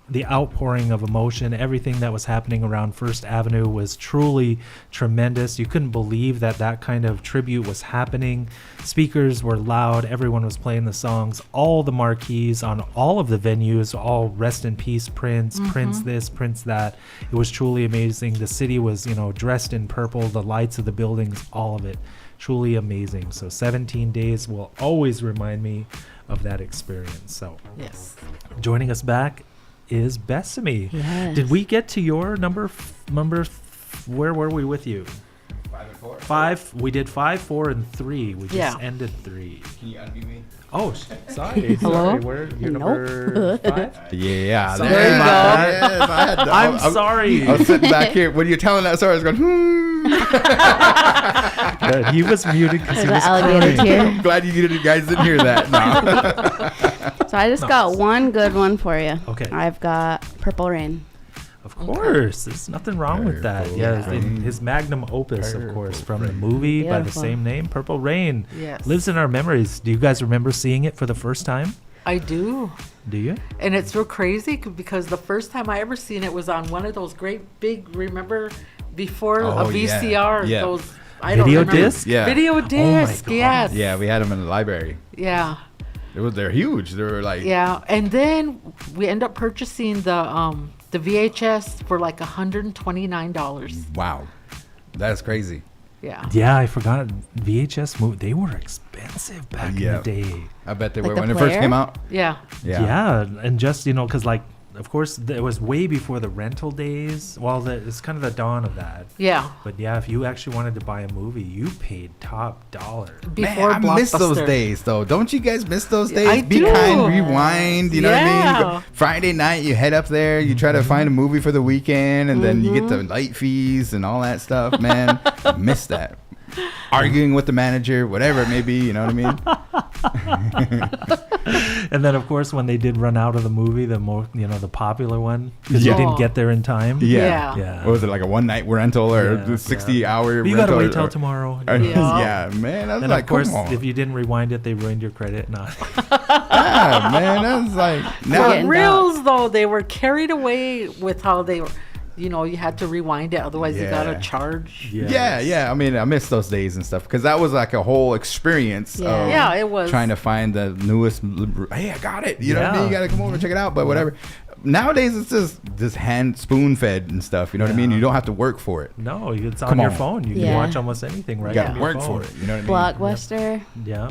the outpouring of emotion, everything that was happening around First Avenue was truly tremendous. You couldn't believe that that kind of tribute was happening. Speakers were loud. Everyone was playing the songs. All the marquees on all of the venues, all rest in peace Prince, Prince this, Prince that. It was truly amazing. The city was, dressed in purple, the lights of the buildings, all of it. Truly amazing. So 17 Days will always remind me of that experience. So Yes. joining us back is Besame. Yes. Did we get to your number? Where were we with you? 5 and 4. 5. We did 5, 4, and 3. We just Yeah. ended 3. Can you unmute me? Oh, sorry. Hello? Sorry. Where you're Nope. number 5? Yeah. Sorry There you about go. that. Yes, I had to- I'm I was- sorry. I was sitting back here when you're telling that story. I was going, Good. He was muted because he There's was an alligator crying. tear. I'm glad you guys didn't hear that. No. So I just got one good one for you. Okay. I've got Purple Rain. Of course, there's nothing wrong with that. Purple Yeah, Rain. his magnum opus, of course, Purple from the Rain. movie by the Beautiful. same name, Purple Rain. Yes. Lives in our memories. Do you guys remember seeing it for the first time? I do. Do you? And it's real crazy because the first time I ever seen it was on one of those great big, remember, before Oh, a yeah. VCR, Yeah. those, I don't Video remember. disc? Yeah. Video disc, God. yes. Yeah, we had them in the library. Yeah. They're huge. They were like, Yeah. And then we end up purchasing the VHS for like $129. wow, that's crazy. Yeah. Yeah, I forgot. VHS movie. They were expensive back Yeah. in the day. I bet they Like were the when it first player? came out. Yeah. Yeah, and just because of course it was way before the rental days. Well, it's kind of the dawn of that. Yeah. But yeah, if you actually wanted to buy a movie, you paid top dollar. Before Man, I miss those Blockbuster. days though. Don't you guys miss those days? I Be do. kind, rewind. You know what I mean? You Yeah. go- Friday night, you head up there. You try to find a movie for the weekend, and then you get the light fees and all that stuff. Man, I miss that. Arguing with the manager, whatever it may be. You know what I mean? And then of course when they did run out of the movie, the more the popular one, because you Yeah. didn't get there in time. Yeah. Yeah. What was it, like a one night rental or Yeah, 60-hour? You gotta wait till tomorrow. Yeah, man. I was And like, of course, come on. if you didn't rewind it, they ruined your credit. No. Yeah, man. I was like, now. Getting Reels, though, they were carried away with how they were, you had to rewind it. Otherwise, you got Yeah. to charge. Yeah. I mean, I miss those days and stuff because that was like a whole experience. Yeah. Of Yeah, it was. trying to find the newest. Hey, I got it. You know what I mean? Yeah. You got to come over and check it out. But whatever. Nowadays, it's just hand spoon fed and stuff. You know what I mean? Yeah. You don't have to work for it. No, it's on Come your on. phone. You can Yeah. watch almost anything right You on got to your work phone. for it. You know what I mean? Blockbuster. Yeah.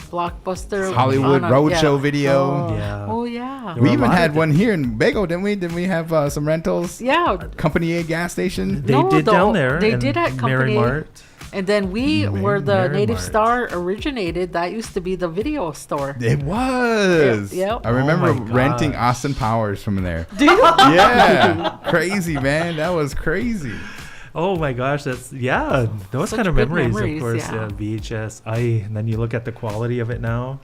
Blockbuster. Hollywood on a- Roadshow yeah. video. Yeah. Oh, yeah. There were We a even lot had of one here in Bago, didn't we? Didn't we have some rentals? Yeah. Company A gas station. They No, did the- down there. they in did at Mary Company. Mart. And then we were the Mary Native Mart. Star originated. That used to be the video store. It was. Yep. I remember my renting gosh. Austin Powers from there. Do you? Yeah. Crazy, man. That was crazy. Oh my gosh, those Such kind of good memories, memories, of course. yeah. VHS. And then you look at the quality of it now.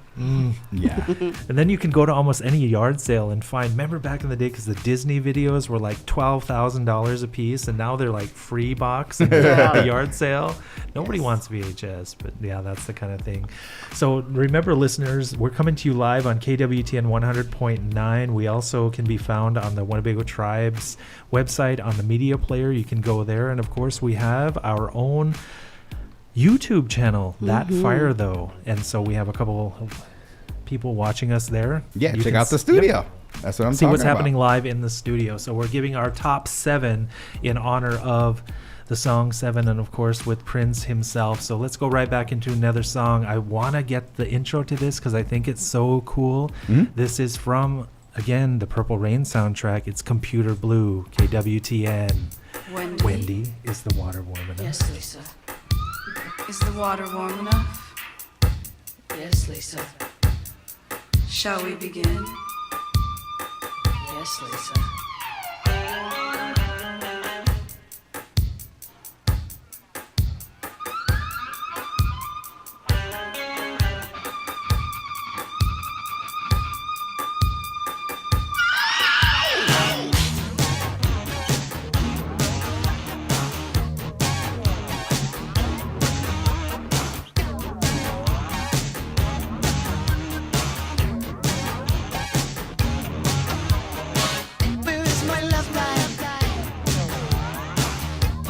Yeah. And then you can go to almost any yard sale and find. Remember back in the day, because the Disney videos were like $12,000 a piece, and now they're like free box in Yeah. the yard sale. Nobody wants VHS, but yeah, that's the kind of thing. So remember, listeners, we're coming to you live on KWTN 100.9. We also can be found on the Winnebago Tribe's website on the media player. You can go there, and of course, we have our own YouTube channel, That Fire Though, and so we have a couple of people watching us there. Yeah, You check can out the yep, studio. That's what I'm see talking what's about. happening live in the studio. So we're giving our top 7 in honor of the song 7, and of course with Prince himself. So let's go right back into another song. I want to get the intro to this because I think it's so cool. This is from, again, the Purple Rain soundtrack. It's Computer Blue, KWTN. Wendy is the water woman. Yes, Lisa. Is the water warm enough? Yes, Lisa. Shall we begin? Yes, Lisa. Where is my love life?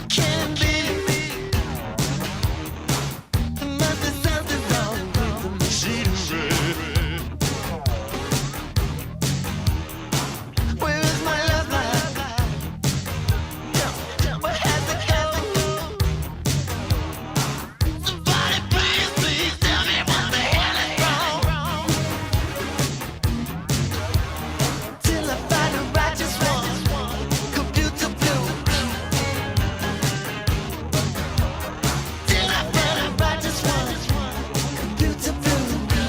Can be. Must something wrong with the machinery. Where is my love life? Where has it gone? Somebody please, please tell me what the hell is wrong. Till I find a righteous one, computer blue. Till I find a righteous one, computer blue.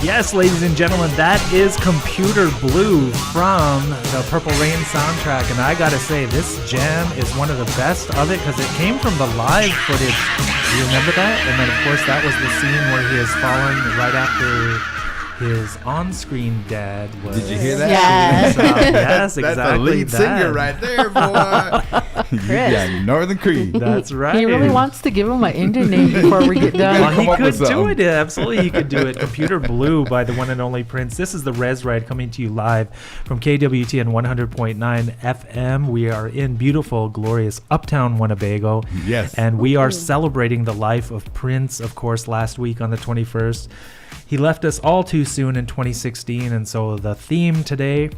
Yes, ladies and gentlemen, that is Computer Blue from the Purple Rain soundtrack. And I gotta say, this jam is one of the best of it because it came from the live footage. Do you remember that? And then, of course, that was the scene where he is falling right after his on-screen dad was. Did you hear that? Yes. Yes, exactly. That's the lead that. singer right there, boy. You got Northern Creed. That's right. He really wants to give him an Indian name before we get done. Well, come he up with could do something. it. Yeah, absolutely, he could do it. Computer Blue by the one and only Prince. This is the Rez Ride coming to you live from KWTN 100.9 FM. We are in beautiful, glorious uptown Winnebago. Yes. And we are celebrating the life of Prince, of course, last week on the 21st. He left us all too soon in 2016, and so the theme today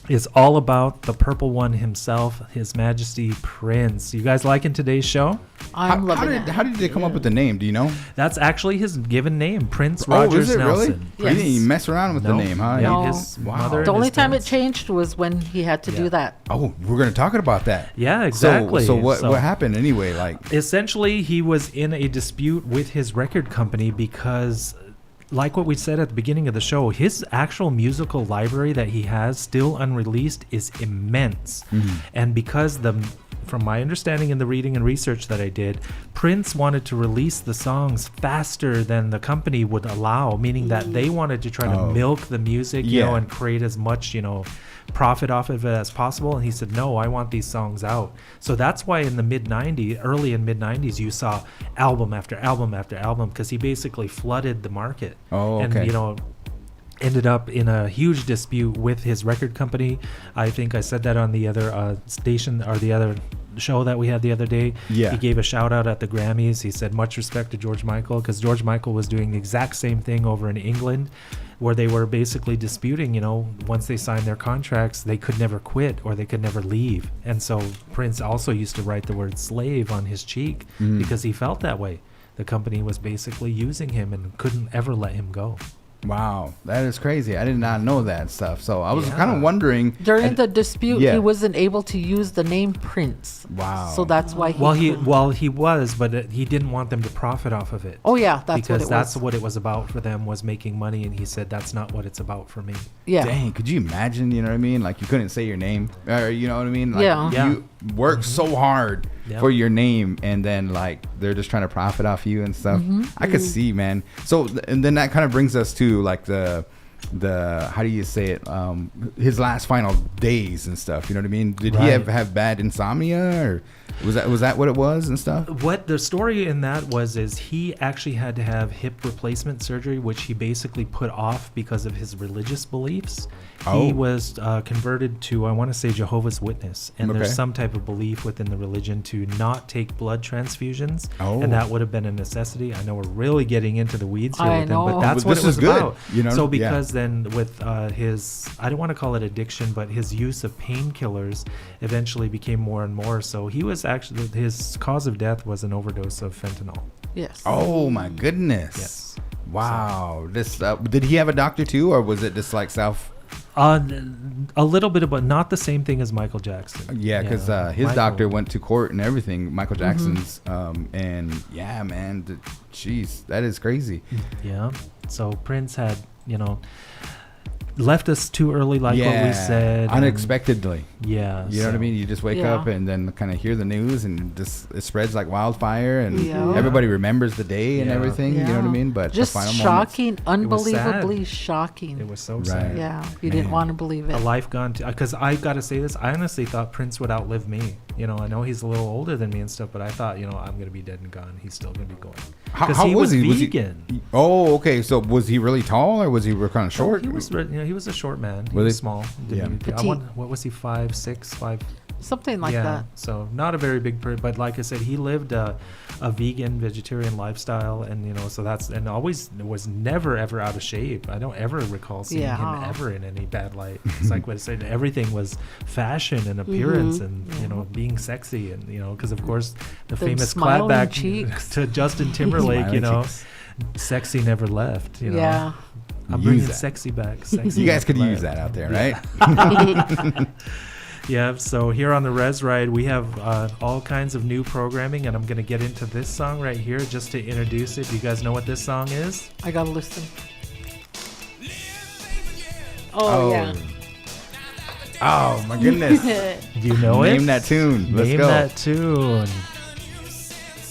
is all about the Purple One himself, His Majesty Prince. You guys liking today's show? I'm loving it. How did they come up with the name? Do you know? That's actually his given name, Prince Rogers is it Nelson. really? He didn't even mess around with the No. name, huh? Yeah, No. his Wow. mother and The only his time it parents. changed was when he had to Yeah. do that. Oh, we're gonna talk about that. Yeah, exactly. So what happened anyway? Like, Essentially, he was in a dispute with his record company because, like what we said at the beginning of the show, his actual musical library that he has still unreleased is immense. And because the from my understanding in the reading and research that I did, Prince wanted to release the songs faster than the company would allow, meaning that they wanted to try to milk the music, you know, and create as much, you know, profit off of it as possible. And he said, no, I want these songs out. So that's why in the early and mid 90s, you saw album after album after album, because he basically flooded the market. And, you know, ended up in a huge dispute with his record company. I think I said that on the other station, or the other show that we had the other day. He gave a shout out at the Grammys. He said much respect to George Michael, because George Michael was doing the exact same thing over in England, where they were basically disputing, you know, once they signed their contracts, they could never quit or they could never leave. And so Prince also used to write the word slave on his cheek because he felt that way. The company was basically using him and couldn't ever let him go. Wow, that is crazy. I did not know that stuff. So I was kind of wondering. During the dispute, he wasn't able to use the name Prince. Wow. So that's why he... he was, but he didn't want them to profit off of it. Oh, yeah, that's because what it that's was. what it was about for them, was making money. And he said, that's not what it's about for me. Yeah. Dang, could you imagine, you know what I mean? Like, you couldn't say your name, or you know what I mean? Like, you work so hard for your name, and then like they're just trying to profit off you and stuff. I could see, man. So and then that kind of brings us to like the how do you say it, his last final days and stuff, you know what I mean? Did he have bad insomnia, or was that what it was and stuff? What the story in that was is he actually had to have hip replacement surgery, which he basically put off because of his religious beliefs. He was converted to, I want to say, Jehovah's Witness, and there's some type of belief within the religion to not take blood transfusions, and that would have been a necessity. I know we're really getting into the weeds here with him, but that's what it was about. You know? So because then with his, I don't want to call it addiction, but his use of painkillers eventually became more and more. So he was actually, his cause of death was an overdose of fentanyl. Yes. Oh my goodness. Yes. Wow. This did he have a doctor too, or was it just like self? A little bit, but not the same thing as Michael Jackson. Yeah, because his doctor went to court and everything, Michael Jackson's, and yeah, man, jeez, that is crazy. Yeah, so Prince had, you know, left us too early, like what we said. Unexpectedly. Yeah. You know what I mean? You just wake up and then kind of hear the news, and just it spreads like wildfire, and everybody remembers the day and everything. You know what I mean? But just the final shocking, unbelievably shocking. It was so sad. Yeah, you didn't want to believe it. A life gone to, because I got to say this, I honestly thought Prince would outlive me. You know, I know he's a little older than me and stuff, but I thought, you know, I'm going to be dead and gone. He's still going to be going. How he was he? Vegan. Oh, okay. So was he really tall, or was he kind of short? He was, you know, he was a short man. He Was was he? small. Yeah. What was he, 5'6", something like that. So not a very big person, but like I said, he lived a vegan, vegetarian lifestyle, and you know, so that's, and always was never ever out of shape. I don't ever recall seeing him ever in any bad light. It's like what I said, everything was fashion and appearance, and you know, being sexy, and you know, because of course the famous clapback to Justin Timberlake, you know, sexy never left. You know. Yeah. I'm bringing sexy back. Sexy you guys could use that out there, right? Yeah, so here on the Rez Ride, we have all kinds of new programming, and I'm going to get into this song right here just to introduce it. Do you guys know what this song is? I got to listen. Oh, yeah. Oh, my goodness. Do you know it? Name that tune. Let's Name go. that tune.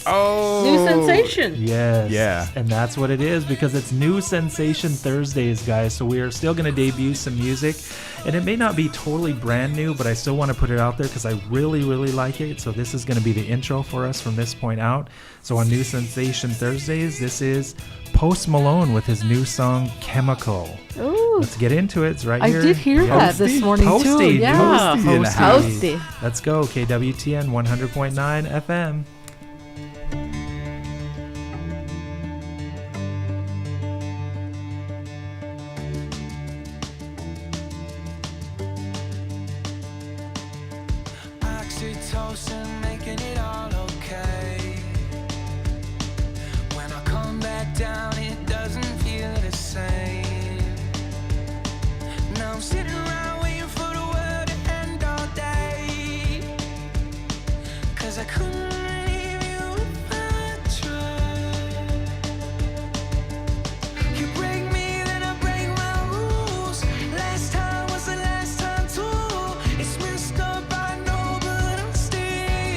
Oh. New sensation. Yes. Yeah. And that's what it is, because it's New Sensation Thursdays, guys. So we are still going to debut some music. And it may not be totally brand new, but I still want to put it out there because I really, really like it. So this is going to be the intro for us from this point out. So on New Sensation Thursdays, this is Post Malone with his new song, Chemical. Ooh. Let's get into it. It's right here. I did hear that this morning, too. Yeah. Posty. Let's go. KWTN 100.9 FM. Oxytocin making it all okay. When I come back down, it doesn't feel the same. Now I'm sitting around waiting for the world to end all day. 'Cause I couldn't leave you if I tried. You break me, then I break my rules. Last time was the last time too. It's messed up, I know, but I'm staying.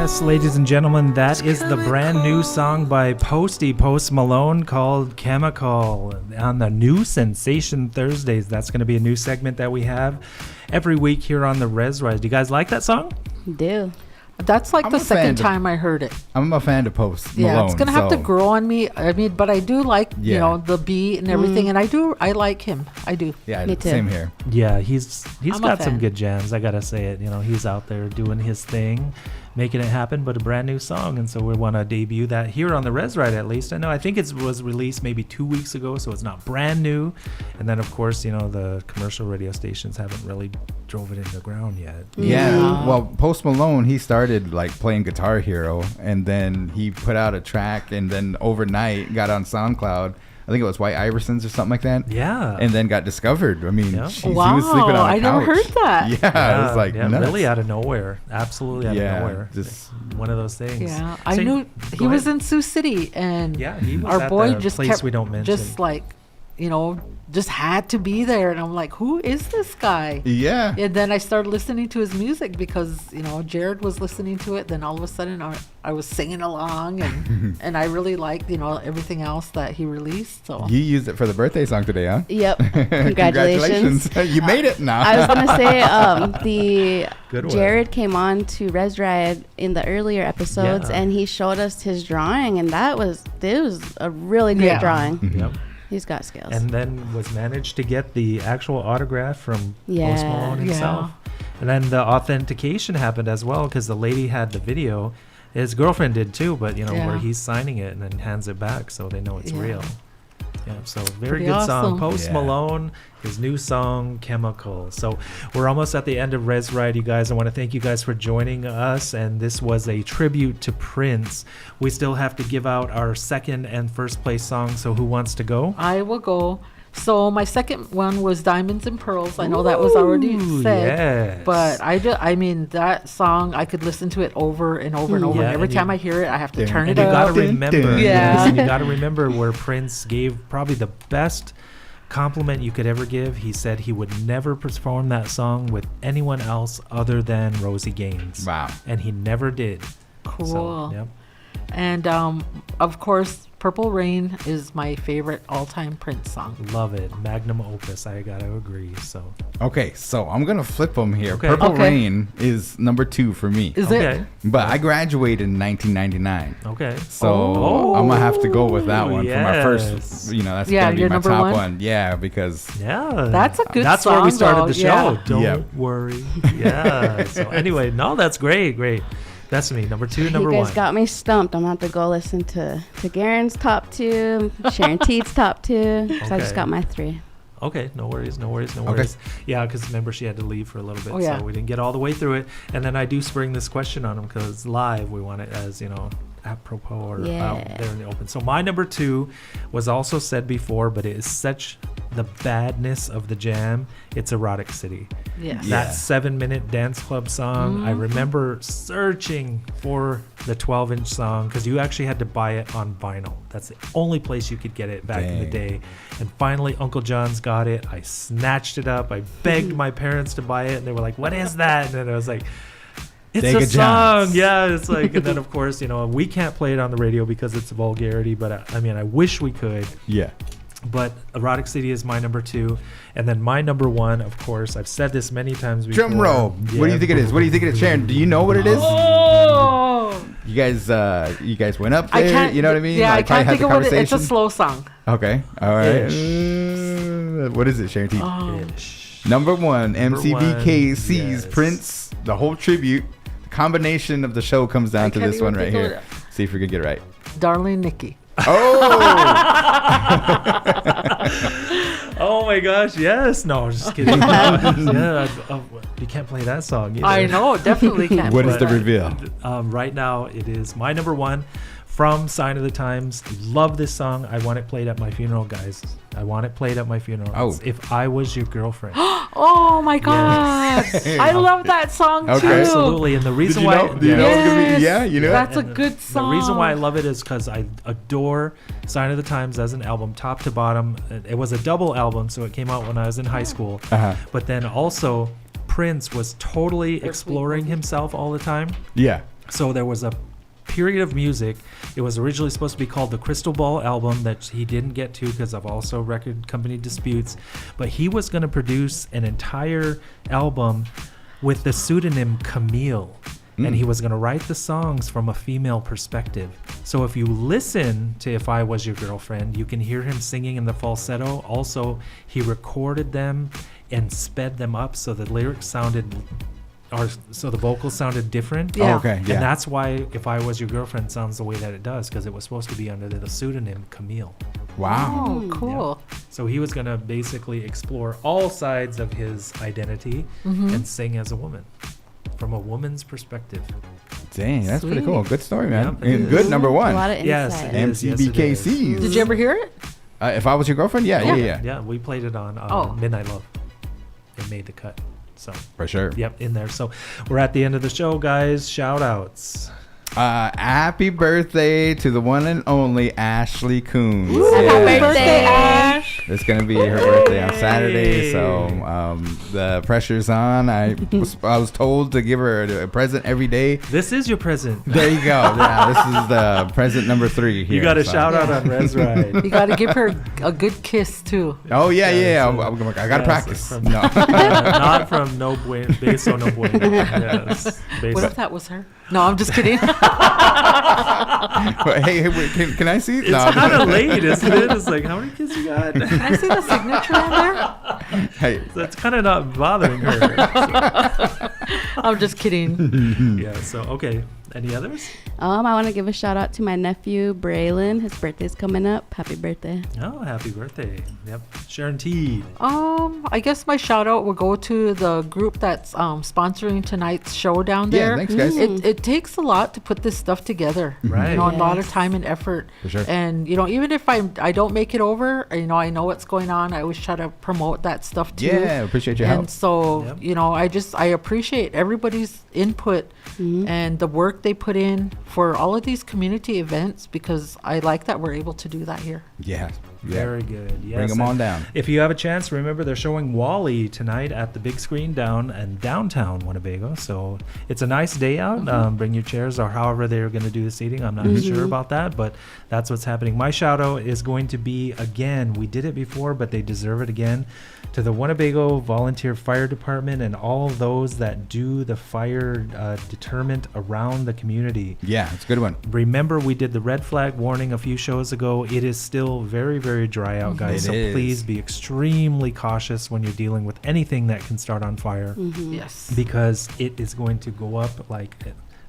Yes, ladies and gentlemen, that is the brand new song by Post Malone, called Chemical, on the new Sensation Thursdays. That's going to be a new segment that we have every week here on the Rez Ride. Do you guys like that song? Do. That's like I'm the a fan second of- time I heard it. I'm a fan of Post Malone. Yeah, it's gonna have to so- grow on me. I mean, but I do like Yeah. the beat and everything, and I like him. I do. Yeah, Me too. same here. Yeah, he's I'm a got some fan. good jams. I gotta say it. He's out there doing his thing, making it happen. But a brand new song, and so we want to debut that here on the Rez Ride. At least I think it was released maybe 2 weeks ago, so it's not brand new. And then of course, the commercial radio stations haven't really drove it into the ground yet. Yeah. Well, Post Malone, he started like playing Guitar Hero, and then he put out a track, and then overnight got on SoundCloud. I think it was White Iversons or something like that. Yeah. And then got discovered. I mean, Yeah. he was sleeping on a I never couch. heard that. Yeah, it was like nuts. really out of nowhere. Absolutely out Yeah, of nowhere. just- one of those things. Yeah, I So, knew go he was ahead. in Sioux City, and Yeah, he was our at boy the just place kept we don't mention. just like, just had to be there, and I'm like, who is this guy? Yeah. And then I started listening to his music because Jared was listening to it. Then all of a sudden, I was singing along, and and I really liked everything else that he released. So You used it for the birthday song today, huh? Yep. Congratulations. You made it now. I was gonna say Good one. Jared came on to Rez Ride in the earlier episodes, Yeah. and he showed us his drawing, and it was a really great Yeah. drawing. Yep. He's got skills. And then was managed to get the actual autograph from Post Yeah. Malone himself. And then the authentication happened as well, because the lady had the video. His girlfriend did too, but Yeah. where he's signing it and then hands it back, so they know it's Yeah. real. Yeah, so very Pretty good song. awesome. Post Yeah. Malone, his new song Chemical. So we're almost at the end of Rez Ride, you guys. I want to thank you guys for joining us, and this was a tribute to Prince. We still have to give out our second and first place song, so who wants to go? I will go. So my second one was Diamonds and Pearls. I know that was already Ooh, said, yes. but I mean that song, I could listen to it over and over and over. Yeah, and every and time you- I hear it, I have to Yeah. turn And it you up. got to remember, Yeah. you got to remember where Prince gave probably the best compliment you could ever give. He said he would never perform that song with anyone else other than Rosie Gaines. Wow. And he never did. Cool. So, yep. And of course, Purple Rain is my favorite all-time Prince song. Love it. Magnum opus. I got to agree. So, Okay, so I'm going to flip them here. Okay. Purple Okay. Rain is number 2 for me. Is okay. it? But I graduated in 1999. Okay. So Oh. I'm going to have to go with that one for my Yes. first, that's Yeah, going to be your my number top one? one. Yeah, because Yeah. That's a good That's where we song, started though. the show. Yeah. Don't Yep. worry. Yeah. So, anyway, no, that's great. Great. That's me. Number 2, number you guys 1. got me stumped. I'm gonna have to go listen to Garen's top 2, Sharon Teet's top 2. So I just Okay. got my 3. Okay, no worries, no worries, no Okay. worries. Yeah, because remember she had to leave for a little bit, Oh, yeah. so we didn't get all the way through it. And then I do spring this question on him because live we want it as apropos or out Yeah. there in the open. So my number 2 was also said before, but it is such the badness of the jam. It's Erotic City. Yes. Yeah. That 7-minute dance club song. I remember searching for the 12-inch song because you actually had to buy it on vinyl. That's the only place you could get it back in the Dang. day. And finally, Uncle John's got it. I snatched it up. I begged my parents to buy it, and they were like, "What is that?" And then I was like, "It's Deca a song." John's. Yeah, it's like, and then of course, we can't play it on the radio because it's vulgarity. But I wish we could. yeah. But Erotic City is my number 2. And then my number 1, of course, I've said this many times before. Drum roll. What do you think it is? What do you think it is, Sharon? Do you know what it is? Oh, You guys went up I there. can't. You know what I mean? Yeah, I Like, probably can't had think the of what it is. It's a conversation? slow song. Okay. All right. Ish. What is it, Sharon T? Ish. Number 1, MC one, BKC's yes. Prince, the whole tribute. The combination of the show comes down to can't this one even right think of here. See if we can get it right. Darling Nikki. Oh! Oh my gosh, yes. No, just kidding. Yeah, you can't play that song either. I know, definitely can't. What play is the that. reveal? Right now, it is my number 1 from Sign of the Times. Love this song. I want it played at my funeral, guys. I want it played at my funeral. Oh. It's If I Was Your Girlfriend. Oh my God! I love that song too. Okay. Absolutely. And the reason you why... know- do you know it's gonna be- Yes, yeah, you know it? that's a And good song. The reason why I love it is because I adore Sign of the Times as an album, top to bottom. It was a double album, so it came out when I was in high school. Uh-huh. But then also, Prince was totally exploring himself all the time. Yeah. So there was a period of music. It was originally supposed to be called the Crystal Ball album that he didn't get to because of also record company disputes. But he was going to produce an entire album with the pseudonym Camille. And he was going to write the songs from a female perspective. So if you listen to If I Was Your Girlfriend, you can hear him singing in the falsetto. Also, he recorded them and sped them up so the lyrics sounded, or so the vocals sounded different. Yeah. Oh, okay. Yeah. And that's why If I Was Your Girlfriend sounds the way that it does, because it was supposed to be under the pseudonym Camille. Wow. Oh, cool. So he was going to basically explore all sides of his identity and sing as a woman from a woman's perspective. Dang, that's pretty Sweet. cool. Good story, man. Yep, it And good is. number A one. lot of insight. Yes, it is. MC Yes, it is. BKC. Did you ever hear it? If I Was Your Girlfriend? Yeah. Yeah, we played it on Oh. Midnight Love. It made the cut. So, For sure. yep, in there. So, we're at the end of the show, guys. Shout outs. Happy birthday to the one and only Ashley Coons. Happy birthday, Ash. It's gonna be her birthday on Saturday, so the pressure's on. I was told to give her a present every day. This is your present. There you go. Yeah, this is the present number 3 here. You got a so. shout out on Rez Ride. You got to give her a good kiss, too. Oh yeah. I gotta Yes, practice. from- No. Not from No Bueno, Beso No Bueno. Yes. What Beso. if that was her? No, I'm just kidding. hey, wait, can I see? It's No. kind of late, isn't it? It's like, how many kids you got? Can I see the signature on there? Hey. That's kind of not bothering her. I'm just kidding. Yeah, so, okay. Any others? I want to give a shout out to my nephew Braylon. His birthday's coming up. Happy birthday! Oh, happy birthday. Yep. Sharon Teed. I guess my shout out will go to the group that's sponsoring tonight's show down there. Yeah, thanks, guys. It takes a lot to put this stuff together. Right. You know, a lot of Yes. time and effort. For sure. And you know, even if I don't make it over, you know, I know what's going on. I always try to promote that stuff too. Yeah, appreciate your help. And so, Yep. you know, I appreciate everybody's input and the work they put in for all of these community events, because I like that we're able to do that here. Yeah. Very good. Yes. Bring them and on down. If you have a chance, remember they're showing Wall-E tonight at the big screen down in downtown Winnebago. So it's a nice day out. Bring your chairs or however they're going to do the seating. I'm not sure about that, but that's what's happening. My shout out is going to be, again, we did it before, but they deserve it again, to the Winnebago Volunteer Fire Department and all those that do the fire deterrent around the community. Yeah, it's a good one. Remember, we did the red flag warning a few shows ago. It is still very, very dry out, guys. It So is. please be extremely cautious when you're dealing with anything that can start on fire, Yes. because it is going to go up like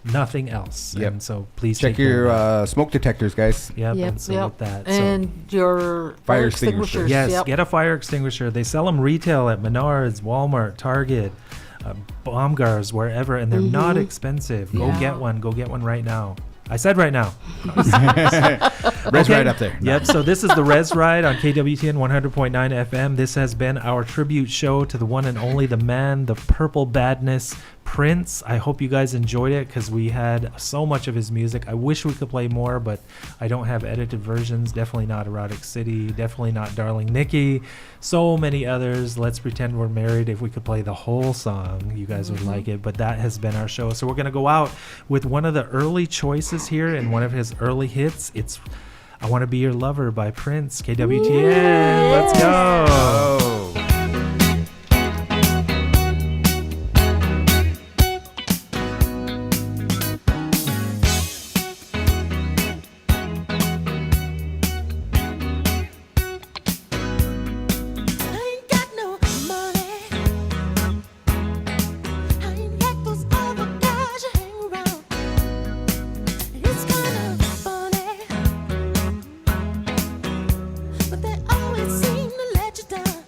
nothing else. Yep. And so please Check take care your of that. smoke detectors, guys. Yep. Yep. And so Yep. with that, And your Fire extinguishers. extinguishers. yes, Yep. get a fire extinguisher. They sell them retail at Menards, Walmart, Target, Baumgars, wherever, and they're not expensive. Go Yeah. get one. Go get one right now. I said right now. Rez Ride up there. Yep. So this is the Rez Ride on KWTN 100.9 FM. This has been our tribute show to the one and only, the man, the purple badness, Prince. I hope you guys enjoyed it, because we had so much of his music. I wish we could play more, but I don't have edited versions. Definitely not Erotic City. Definitely not Darling Nikki. So many others. Let's Pretend We're Married. If we could play the whole song, you guys would like it. But that has been our show. So we're going to go out with one of the early choices here and one of his early hits. It's I Want to Be Your Lover by Prince. KWTN. Let's go. Oh. I ain't got no money. I ain't got those other guys you hang around. It's kind of funny, but they always seem to let you down.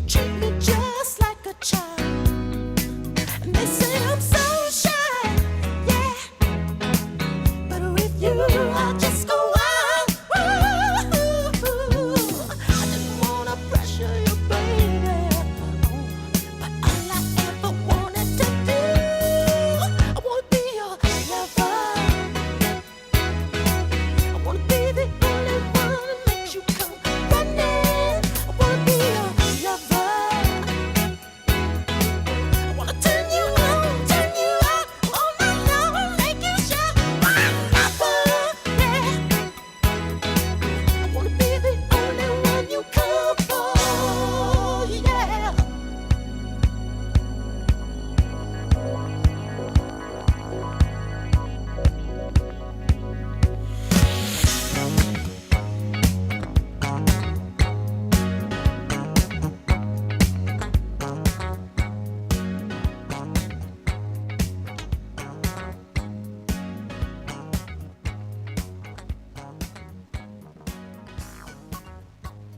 treat me